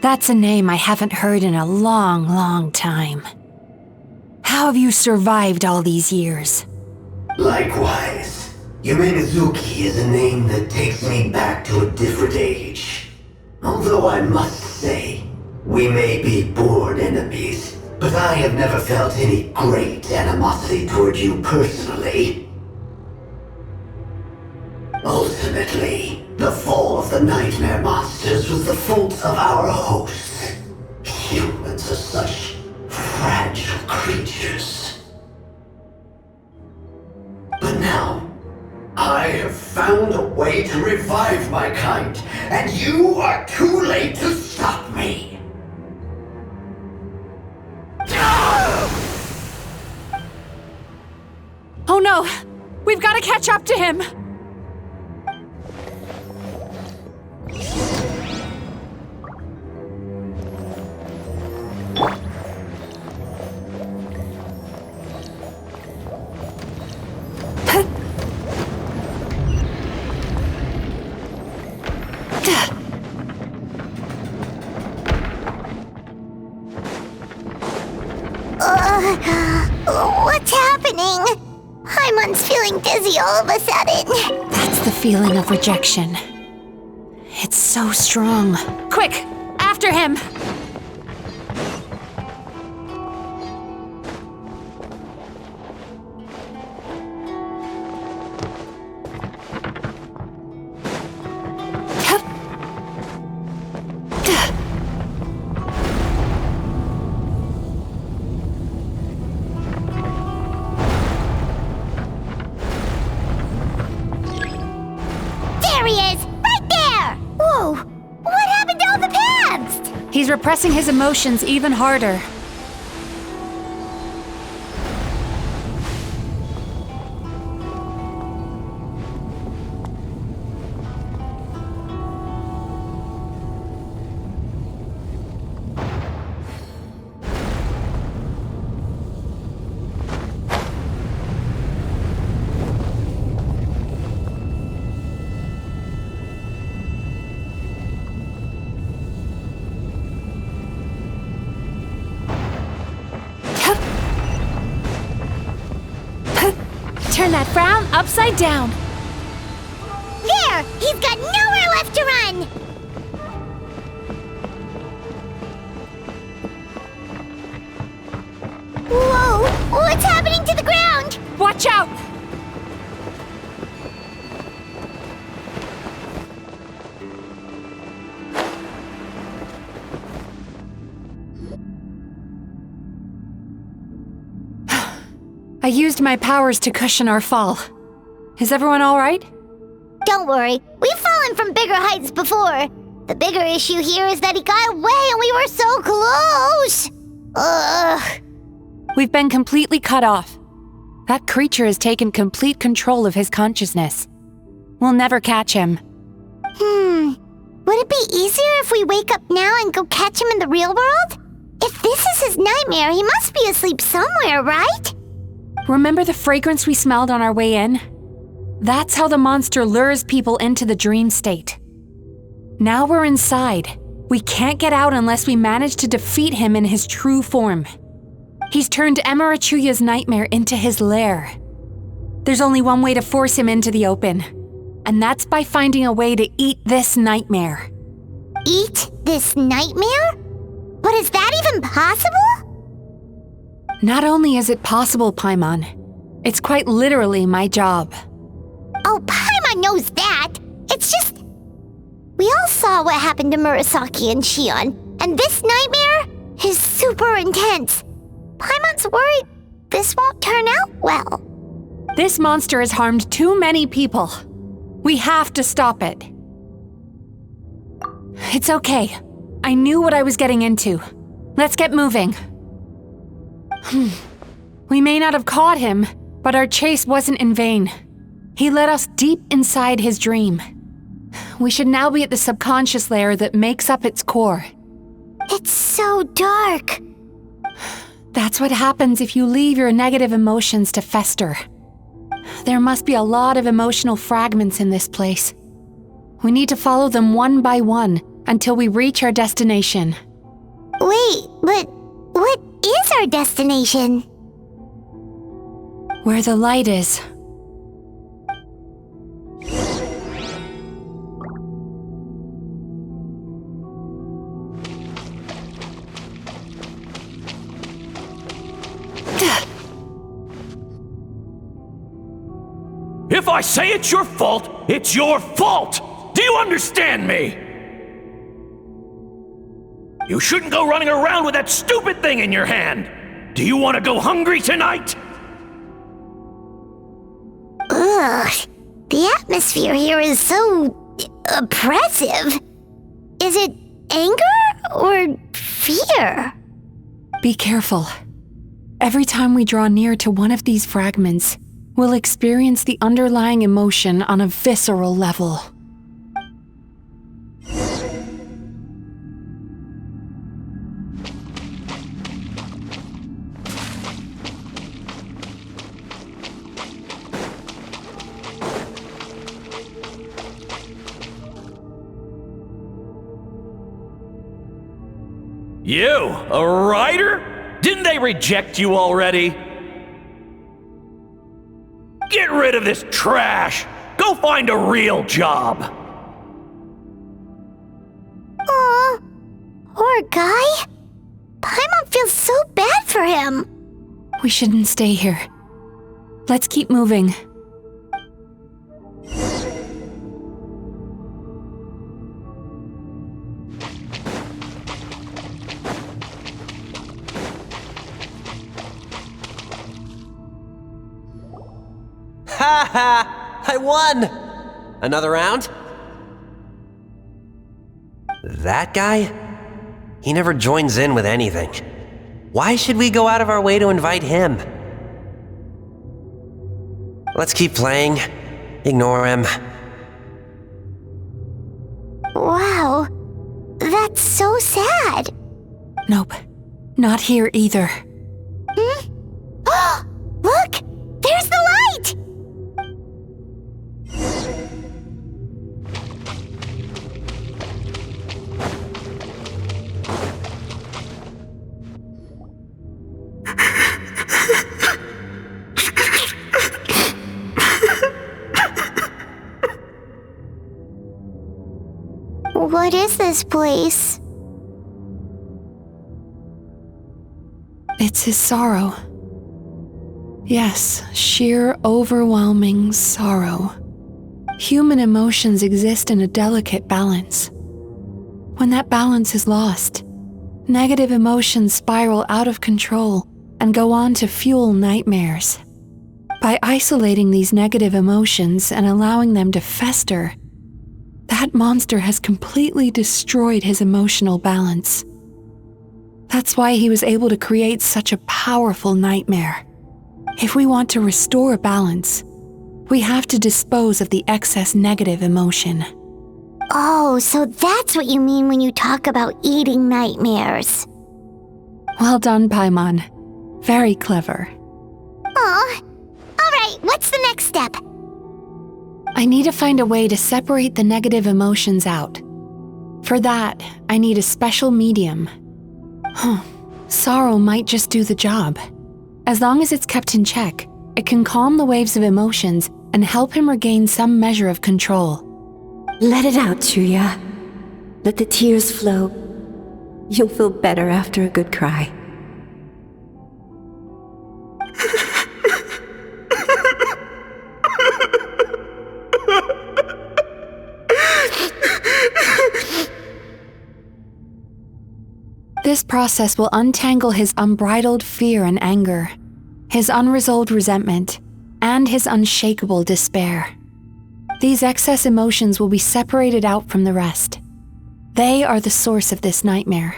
That's a name I haven't heard in a long, long time. How have you survived all these years? Likewise. Yumenazuki is a name that takes me back to a different age. Although I must say, we may be born enemies, but I have never felt any great animosity toward you personally. Ultimately, the fall of the nightmare monsters was the fault of our hosts. Humans are such fragile creatures. But now I have found a way to revive my kind, and you are too late to stop me. Oh no! We've got to catch up to him! What's happening? Paimon's feeling dizzy all of a sudden. That's the feeling of rejection. It's so strong. Quick! After him! There he is! Right there! Whoa! What happened to all the paths? He's repressing his emotions even harder. Turn that frown upside down. There! He's got nowhere left to run! Whoa! What's happening to the ground? Watch out! I used my powers to cushion our fall. Is everyone all right? Don't worry, we've fallen from bigger heights before. The bigger issue here is that he got away and we were so close! Ugh. We've been completely cut off. That creature has taken complete control of his consciousness. We'll never catch him. Would it be easier if we wake up now and go catch him in the real world? If this is his nightmare, he must be asleep somewhere, right? Remember the fragrance we smelled on our way in? That's how the monster lures people into the dream state. Now we're inside. We can't get out unless we manage to defeat him in his true form. He's turned Emarachuya's nightmare into his lair. There's only one way to force him into the open, and that's by finding a way to eat this nightmare. Eat this nightmare? But is that even possible? Not only is it possible, Paimon, it's quite literally my job. Oh, Paimon knows that! It's just... We all saw what happened to Murasaki and Shion, and this nightmare is super intense. Paimon's worried this won't turn out well. This monster has harmed too many people. We have to stop it. It's okay. I knew what I was getting into. Let's get moving. We may not have caught him, but our chase wasn't in vain. He led us deep inside his dream. We should now be at the subconscious layer that makes up its core. It's so dark. That's what happens if you leave your negative emotions to fester. There must be a lot of emotional fragments in this place. We need to follow them one by one until we reach our destination. Wait, but what is our destination? Where the light is. If I say it's your fault, it's your fault! Do you understand me? You shouldn't go running around with that stupid thing in your hand! Do you want to go hungry tonight? Ugh. The atmosphere here is so oppressive. Is it anger or fear? Be careful. Every time we draw near to one of these fragments, we'll experience the underlying emotion on a visceral level. You, a writer? Didn't they reject you already? Get rid of this trash! Go find a real job! Aw, poor guy. Paimon feels so bad for him. We shouldn't stay here. Let's keep moving. Ha ha! I won! Another round? That guy? He never joins in with anything. Why should we go out of our way to invite him? Let's keep playing. Ignore him. Wow, that's so sad. Nope, not here either. Look! There's the light! What is this place? It's his sorrow. Yes, sheer overwhelming sorrow. Human emotions exist in a delicate balance. When that balance is lost, negative emotions spiral out of control and go on to fuel nightmares. By isolating these negative emotions and allowing them to fester, that monster has completely destroyed his emotional balance. That's why he was able to create such a powerful nightmare. If we want to restore balance, we have to dispose of the excess negative emotion. Oh, so that's what you mean when you talk about eating nightmares. Well done, Paimon. Very clever. Aw. Alright, what's the next step? I need to find a way to separate the negative emotions out. For that, I need a special medium. Sorrow might just do the job. As long as it's kept in check, it can calm the waves of emotions and help him regain some measure of control. Let it out, Chuya. Let the tears flow. You'll feel better after a good cry. This process will untangle his unbridled fear and anger, his unresolved resentment, and his unshakable despair. These excess emotions will be separated out from the rest. They are the source of this nightmare.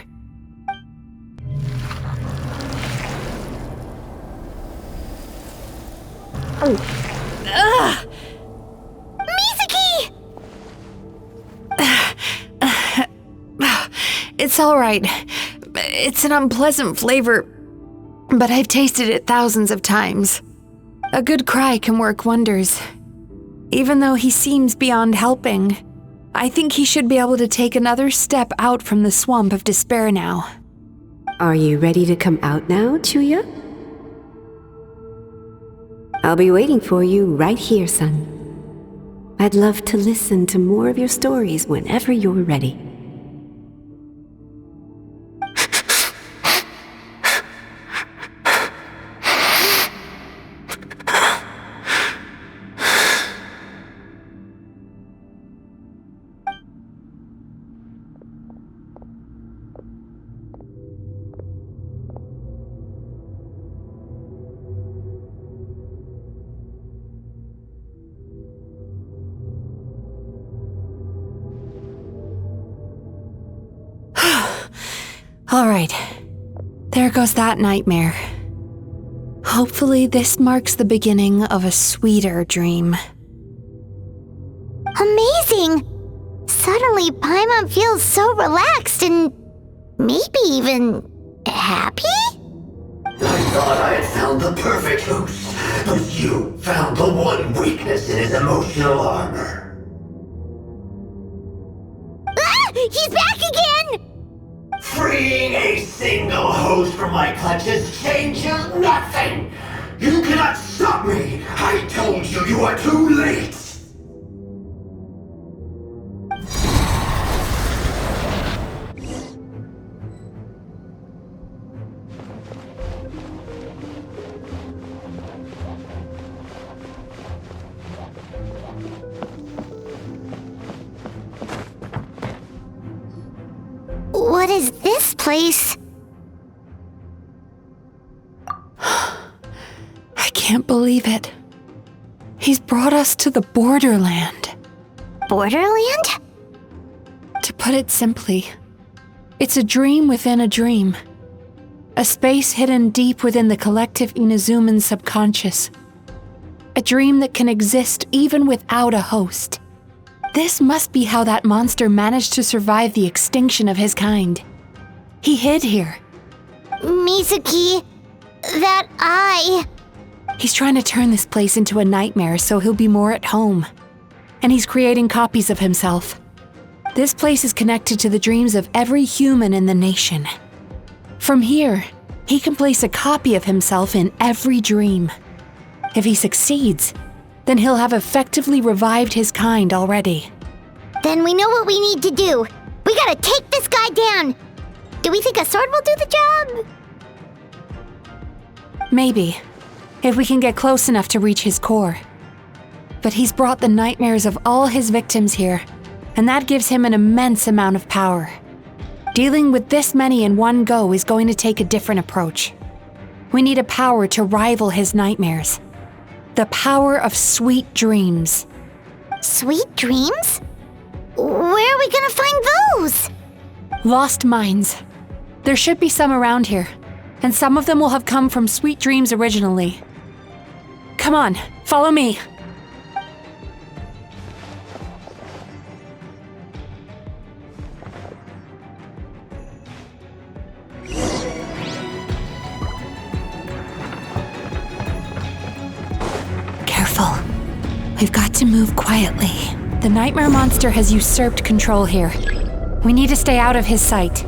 Ugh! Mizuki! It's all right. It's an unpleasant flavor, but I've tasted it thousands of times. A good cry can work wonders. Even though he seems beyond helping, I think he should be able to take another step out from the swamp of despair now. Are you ready to come out now, Chuya? I'll be waiting for you right here, son. I'd love to listen to more of your stories whenever you're ready. All right. There goes that nightmare. Hopefully this marks the beginning of a sweeter dream. Amazing! Suddenly, Paimon feels so relaxed and maybe even happy? I thought I had found the perfect host, but you found the one weakness in his emotional armor. Ah! He's back again! Freeing a single host from my clutches changes nothing! You cannot stop me! I told you you are too late! What is this place? I can't believe it. He's brought us to the borderland. Borderland? To put it simply, it's a dream within a dream. A space hidden deep within the collective Inazuman subconscious. A dream that can exist even without a host. This must be how that monster managed to survive the extinction of his kind. He hid here. Mizuki, that eye. He's trying to turn this place into a nightmare so he'll be more at home. And he's creating copies of himself. This place is connected to the dreams of every human in the nation. From here, he can place a copy of himself in every dream. If he succeeds, then he'll have effectively revived his kind already. Then we know what we need to do. We gotta take this guy down. Do we think a sword will do the job? Maybe, if we can get close enough to reach his core. But he's brought the nightmares of all his victims here, and that gives him an immense amount of power. Dealing with this many in one go is going to take a different approach. We need a power to rival his nightmares. The power of sweet dreams. Sweet dreams? Where are we gonna find those? Lost minds. There should be some around here, and some of them will have come from sweet dreams originally. Come on, follow me. Careful. We've got to move quietly. The nightmare monster has usurped control here. We need to stay out of his sight.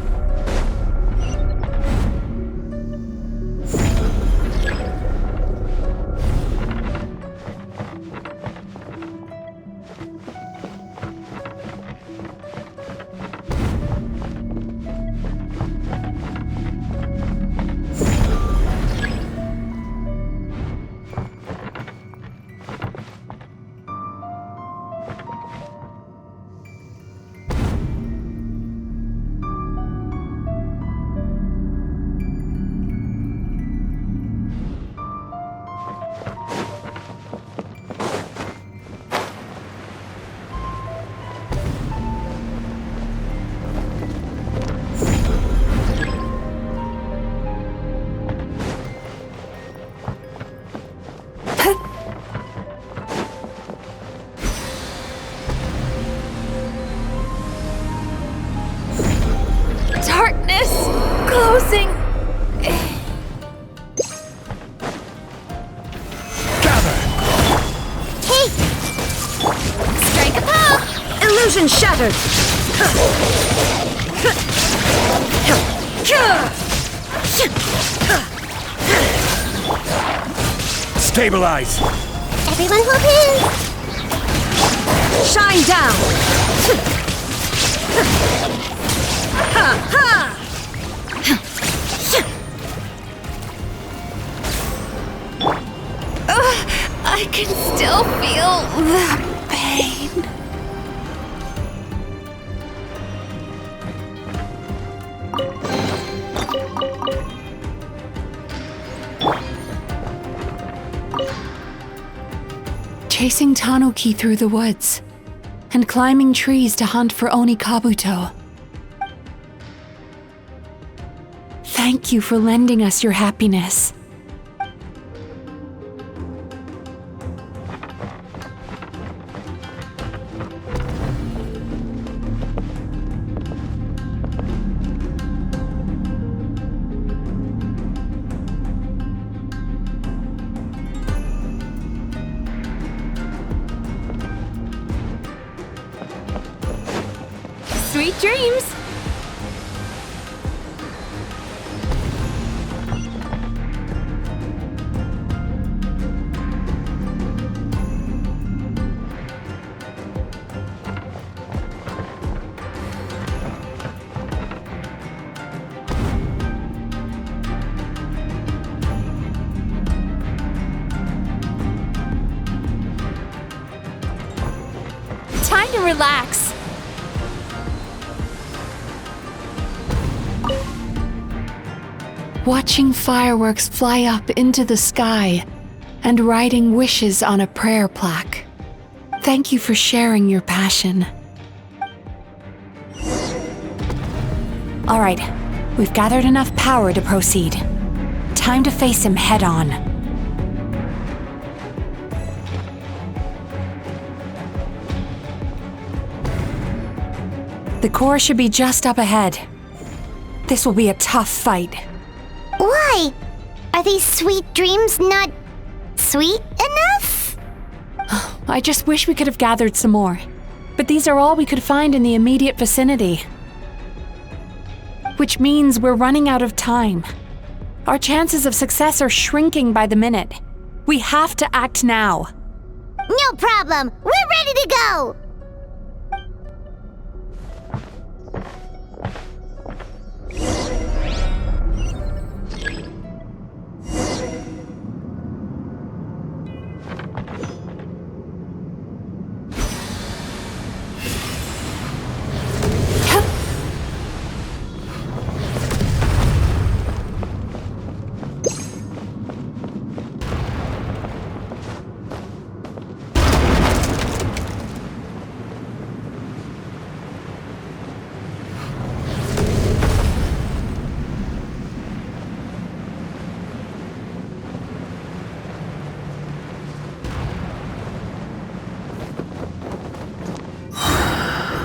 Darkness closing. Hey! Strike a pop! Illusion shattered! Stabilize! Everyone hold hands! Shine down! Ha ha! I can still feel the pain. Chasing Tanuki through the woods and climbing trees to hunt for Oni Kabuto. Thank you for lending us your happiness. Sweet dreams! Time to relax. Watching fireworks fly up into the sky and writing wishes on a prayer plaque. Thank you for sharing your passion. All right, we've gathered enough power to proceed. Time to face him head on. The core should be just up ahead. This will be a tough fight. Why? Are these sweet dreams not sweet enough? I just wish we could have gathered some more. But these are all we could find in the immediate vicinity. Which means we're running out of time. Our chances of success are shrinking by the minute. We have to act now. No problem. We're ready to go.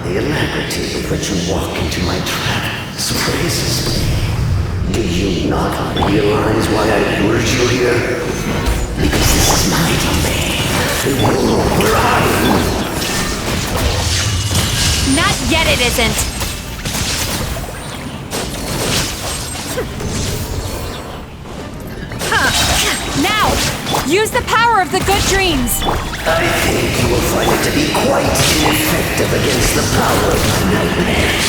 The alacrity with which you walk into my trap surprises me. Do you not realize why I lured you here? Because this is my domain. The world where I rule. Not yet it isn't. Now! Use the power of the good dreams! I think you will find it to be quite ineffective against the power of my nightmares.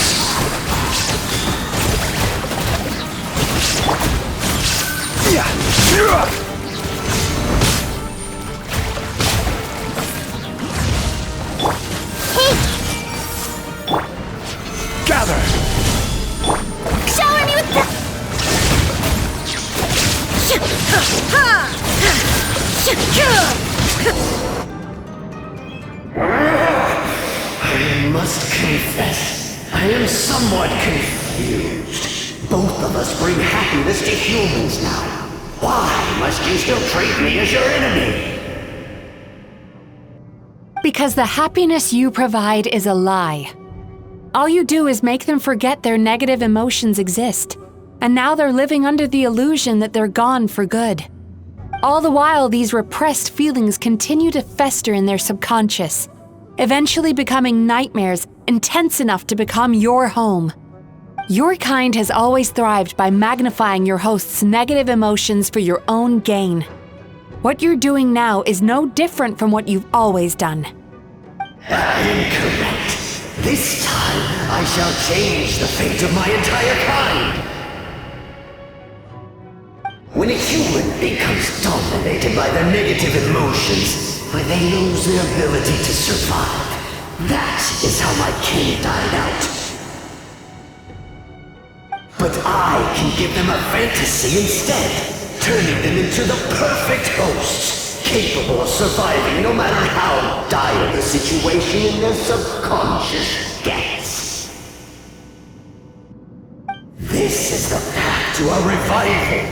Gather! Shower me with the... I must confess, I am somewhat confused. Both of us bring happiness to humans now. Why must you still treat me as your enemy? Because the happiness you provide is a lie. All you do is make them forget their negative emotions exist. And now they're living under the illusion that they're gone for good. All the while, these repressed feelings continue to fester in their subconscious, eventually becoming nightmares intense enough to become your home. Your kind has always thrived by magnifying your host's negative emotions for your own gain. What you're doing now is no different from what you've always done. Incorrect. This time, I shall change the fate of my entire kind. When a human becomes dominated by their negative emotions, when they lose their ability to survive, that is how my kin died out. But I can give them a fantasy instead, turning them into the perfect hosts, capable of surviving no matter how dire the situation in their subconscious gets. This is the path to a revival.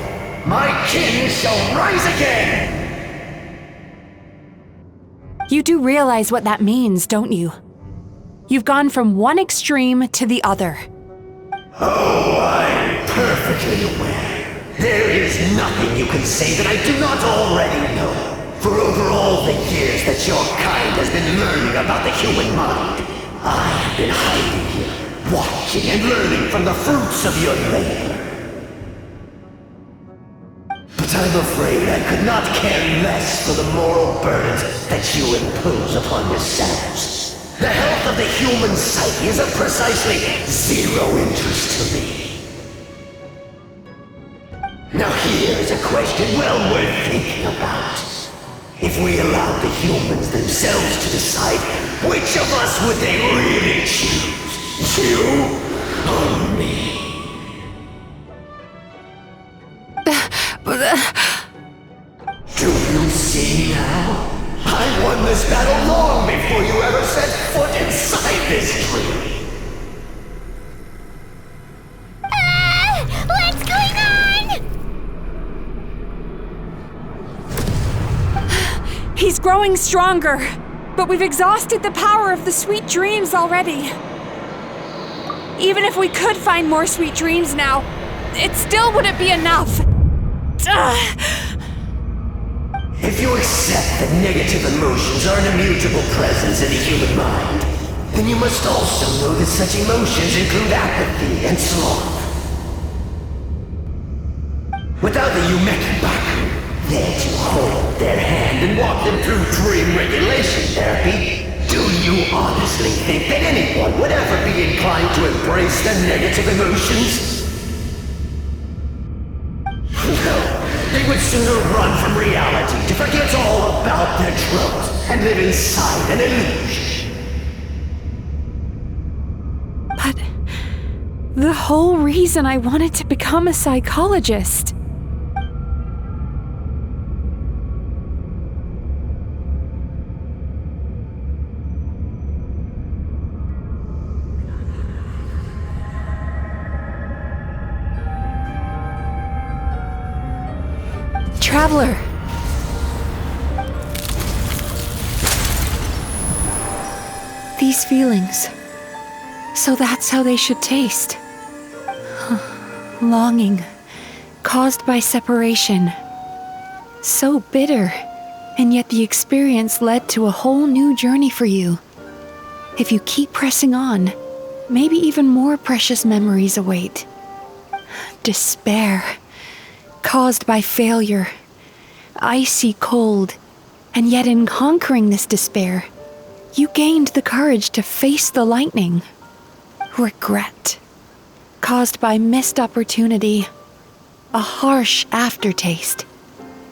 My kin shall rise again! You do realize what that means, don't you? You've gone from one extreme to the other. Oh, I'm perfectly aware. There is nothing you can say that I do not already know. For over all the years that your kind has been learning about the human mind, I have been hiding here, watching and learning from the fruits of your labor. But I'm afraid I could not care less for the moral burdens that you impose upon yourselves. The health of the human psyche is of precisely zero interest to me. Now here's a question well worth thinking about. If we allowed the humans themselves to decide, which of us would they really choose? You or me? Do you see now? I won this battle long before you ever set foot inside this tree. What's going on? He's growing stronger, but we've exhausted the power of the sweet dreams already. Even if we could find more sweet dreams now, it still wouldn't be enough. If you accept that negative emotions are an immutable presence in the human mind, then you must also know that such emotions include apathy and sloth. Without the Yumekibaku there to hold their hand and walk them through dream regulation therapy, do you honestly think that anyone would ever be inclined to embrace the negative emotions? No. They would sooner run from reality to forget all about their troubles and live inside an illusion. But the whole reason I wanted to become a psychologist. Traveler. These feelings. So that's how they should taste. Longing, caused by separation. So bitter, and yet the experience led to a whole new journey for you. If you keep pressing on, maybe even more precious memories await. Despair, caused by failure. Icy cold, and yet in conquering this despair, you gained the courage to face the lightning. Regret, caused by missed opportunity, a harsh aftertaste,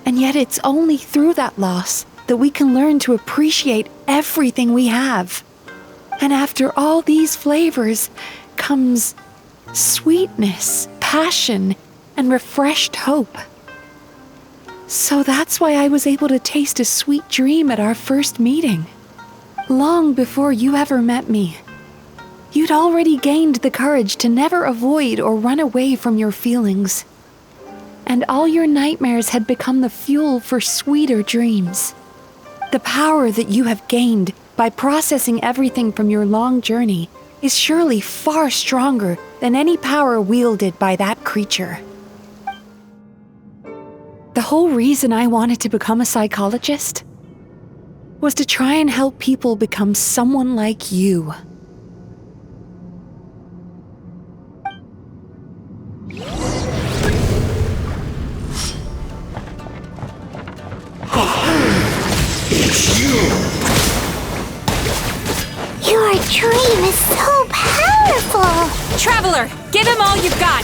and yet it's only through that loss that we can learn to appreciate everything we have. And after all these flavors comes sweetness, passion, and refreshed hope. So that's why I was able to taste a sweet dream at our first meeting. Long before you ever met me. You'd already gained the courage to never avoid or run away from your feelings. And all your nightmares had become the fuel for sweeter dreams. The power that you have gained by processing everything from your long journey is surely far stronger than any power wielded by that creature. The whole reason I wanted to become a psychologist was to try and help people become someone like you. It's you! Your dream is so powerful! Traveler, give him all you've got!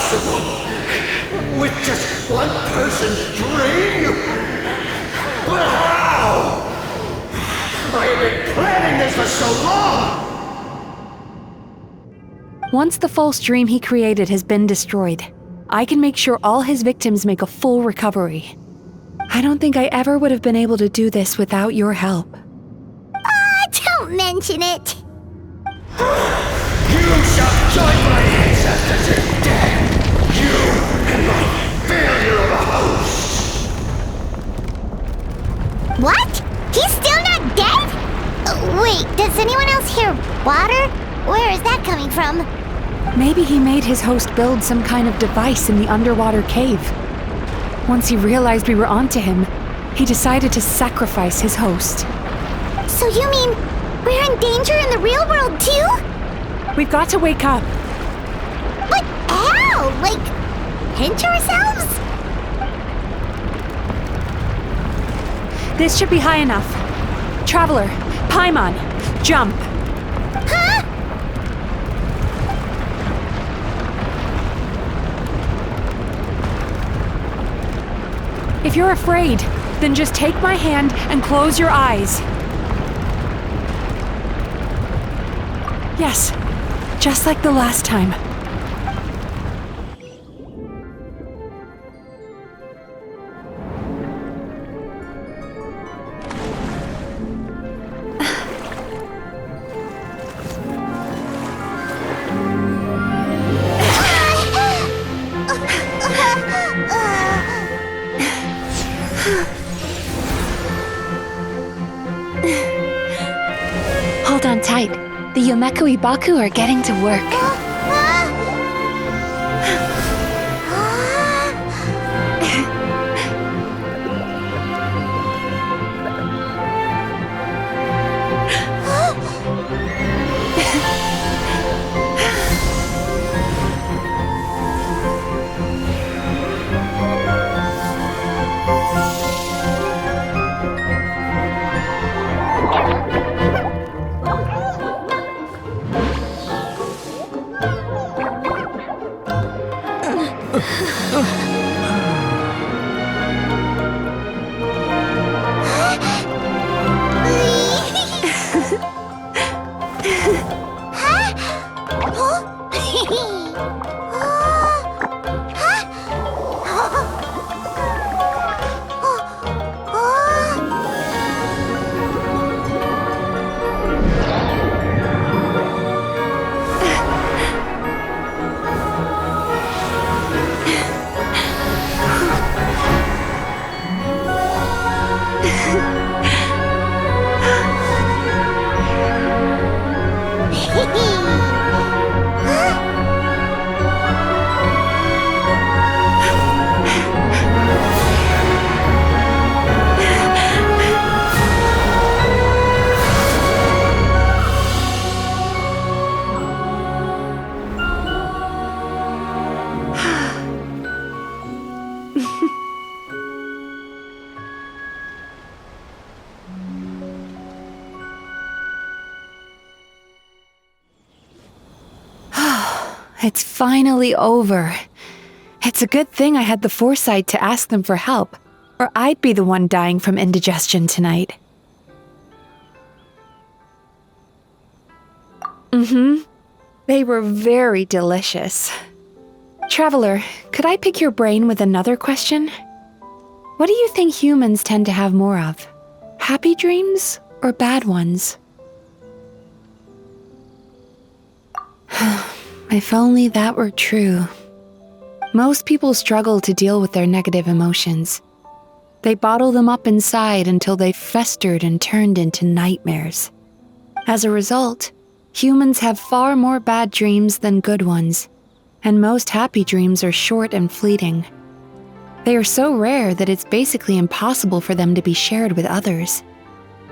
possible? With just one person's dream? But how? I have been planning this for so long! Once the false dream he created has been destroyed, I can make sure all his victims make a full recovery. I don't think I ever would have been able to do this without your help. Don't mention it. You shall join my ancestors in death! You and my failure of a host! What? He's still not dead? Wait, does anyone else hear water? Where is that coming from? Maybe he made his host build some kind of device in the underwater cave. Once he realized we were onto him, he decided to sacrifice his host. So you mean we're in danger in the real world too? We've got to wake up. But how? Like, pinch ourselves? This should be high enough. Traveler, Paimon, jump. Huh? If you're afraid, then just take my hand and close your eyes. Yes, just like the last time. Hold on tight. The Yomekui Baku are getting to work. It's finally over. It's a good thing I had the foresight to ask them for help, or I'd be the one dying from indigestion tonight. They were very delicious. Traveler, could I pick your brain with another question? What do you think humans tend to have more of? Happy dreams or bad ones? If only that were true. Most people struggle to deal with their negative emotions. They bottle them up inside until they've festered and turned into nightmares. As a result, humans have far more bad dreams than good ones, and most happy dreams are short and fleeting. They are so rare that it's basically impossible for them to be shared with others.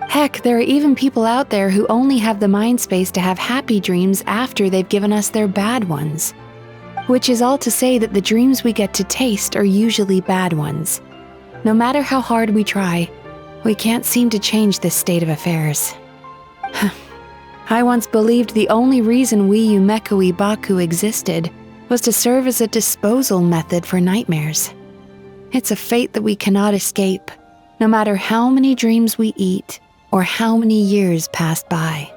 Heck, there are even people out there who only have the mind space to have happy dreams after they've given us their bad ones. Which is all to say that the dreams we get to taste are usually bad ones. No matter how hard we try, we can't seem to change this state of affairs. I once believed the only reason we Yomekui Baku existed was to serve as a disposal method for nightmares. It's a fate that we cannot escape, no matter how many dreams we eat or how many years pass by.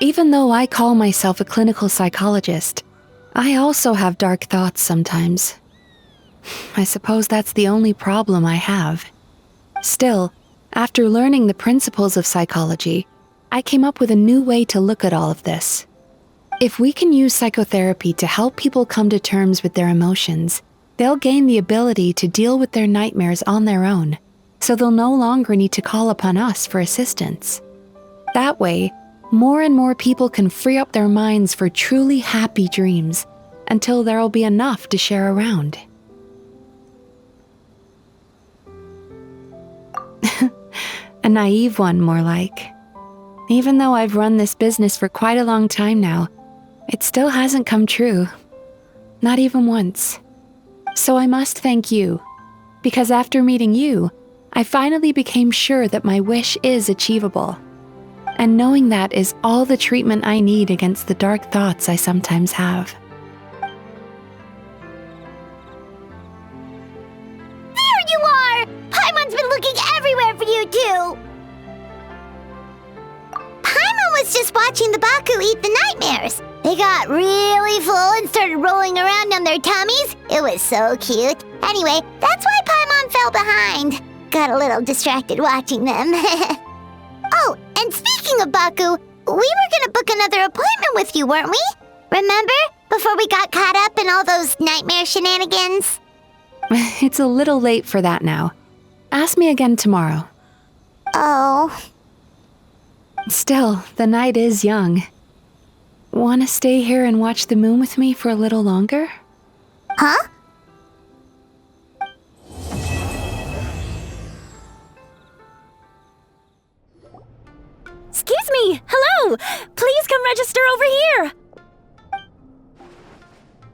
Even though I call myself a clinical psychologist, I also have dark thoughts sometimes. I suppose that's the only problem I have. Still, after learning the principles of psychology, I came up with a new way to look at all of this. If we can use psychotherapy to help people come to terms with their emotions, they'll gain the ability to deal with their nightmares on their own, so they'll no longer need to call upon us for assistance. That way, more and more people can free up their minds for truly happy dreams until there'll be enough to share around. A naive one, more like. Even though I've run this business for quite a long time now, it still hasn't come true. Not even once. So I must thank you, because after meeting you, I finally became sure that my wish is achievable. And knowing that is all the treatment I need against the dark thoughts I sometimes have. There you are! Paimon's been looking everywhere for you, too! Paimon was just watching the Baku eat the nightmares. They got really full and started rolling around on their tummies. It was so cute. Anyway, that's why Paimon fell behind. Got a little distracted watching them. Oh, and speaking of Baku, we were gonna book another appointment with you, weren't we? Remember? Before we got caught up in all those nightmare shenanigans? It's a little late for that now. Ask me again tomorrow. Oh. Still, the night is young. Want to stay here and watch the moon with me for a little longer? Huh? Excuse me! Hello! Please come register over here!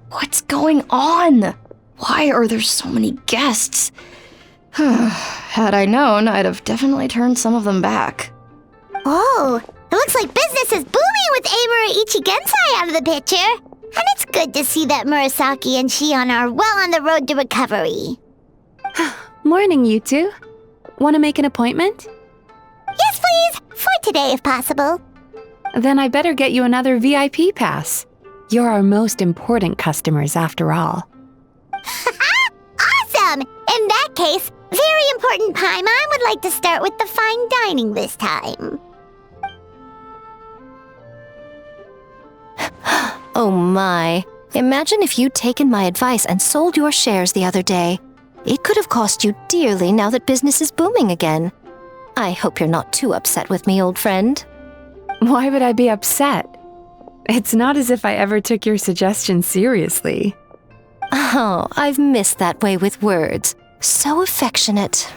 What's going on? Why are there so many guests? Had I known, I'd have definitely turned some of them back. Oh, it looks like business is booming with Amura Ichigensai out of the picture. And it's good to see that Murasaki and Shion are well on the road to recovery. Morning, you two. Want to make an appointment? Yes, please. For today, if possible. Then I better get you another VIP pass. You're our most important customers, after all. Awesome! In that case, very important Paimon would like to start with the fine dining this time. Oh my. Imagine if you'd taken my advice and sold your shares the other day. It could have cost you dearly now that business is booming again. I hope you're not too upset with me, old friend. Why would I be upset? It's not as if I ever took your suggestion seriously. Oh, I've missed that way with words. So affectionate.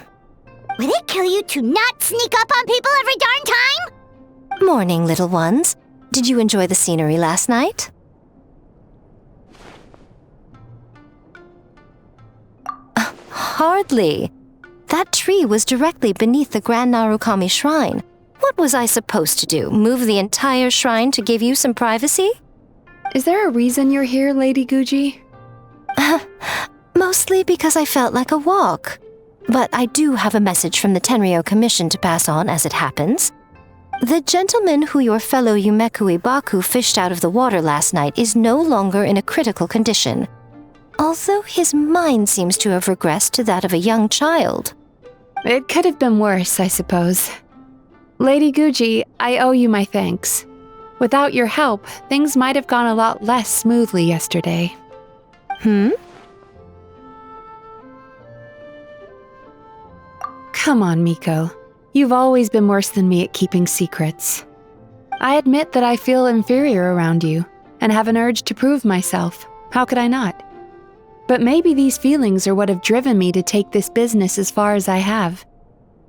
Would it kill you to not sneak up on people every darn time? Morning, little ones. Did you enjoy the scenery last night? Hardly. That tree was directly beneath the Grand Narukami Shrine. What was I supposed to do? Move the entire shrine to give you some privacy? Is there a reason you're here, Lady Guji? Mostly because I felt like a walk. But I do have a message from the Tenryo Commission to pass on as it happens. The gentleman who your fellow Yumeku Ibaku fished out of the water last night is no longer in a critical condition, although his mind seems to have regressed to that of a young child. It could have been worse, I suppose. Lady Guji, I owe you my thanks. Without your help, things might have gone a lot less smoothly yesterday. Come on, Miko. You've always been worse than me at keeping secrets. I admit that I feel inferior around you, and have an urge to prove myself. How could I not? But maybe these feelings are what have driven me to take this business as far as I have.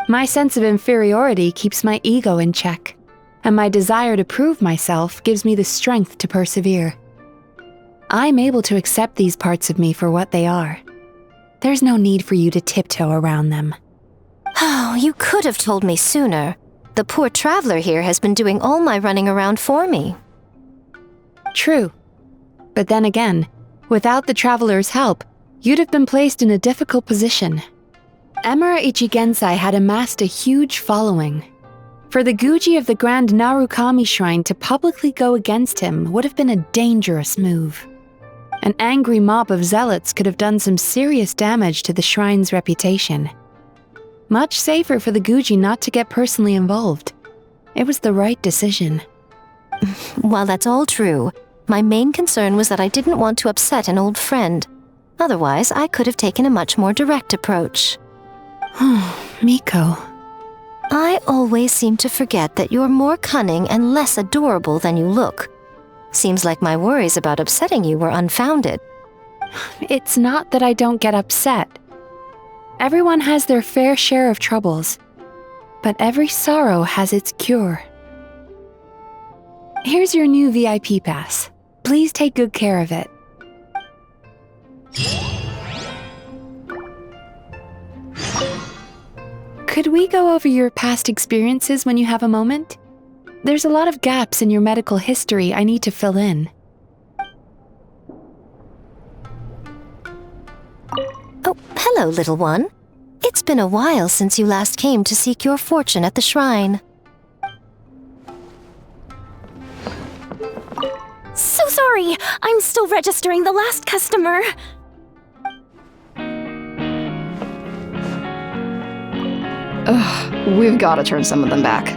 My sense of inferiority keeps my ego in check, and my desire to prove myself gives me the strength to persevere. I'm able to accept these parts of me for what they are. There's no need for you to tiptoe around them. Oh, you could have told me sooner. The poor traveler here has been doing all my running around for me. True. But then again, Without the traveler's help, you'd have been placed in a difficult position. Emura Ichigensai had amassed a huge following. For the Guji of the Grand Narukami Shrine to publicly go against him would have been a dangerous move. An angry mob of zealots could have done some serious damage to the shrine's reputation. Much safer for the Guji not to get personally involved. It was the right decision. While that's all true, my main concern was that I didn't want to upset an old friend. Otherwise, I could have taken a much more direct approach. Miko. I always seem to forget that you're more cunning and less adorable than you look. Seems like my worries about upsetting you were unfounded. It's not that I don't get upset. Everyone has their fair share of troubles, but every sorrow has its cure. Here's your new VIP pass. Please take good care of it. Could we go over your past experiences when you have a moment? There's a lot of gaps in your medical history I need to fill in. Oh, hello, little one. It's been a while since you last came to seek your fortune at the shrine. So sorry! I'm still registering the last customer. Ugh, we've got to turn some of them back.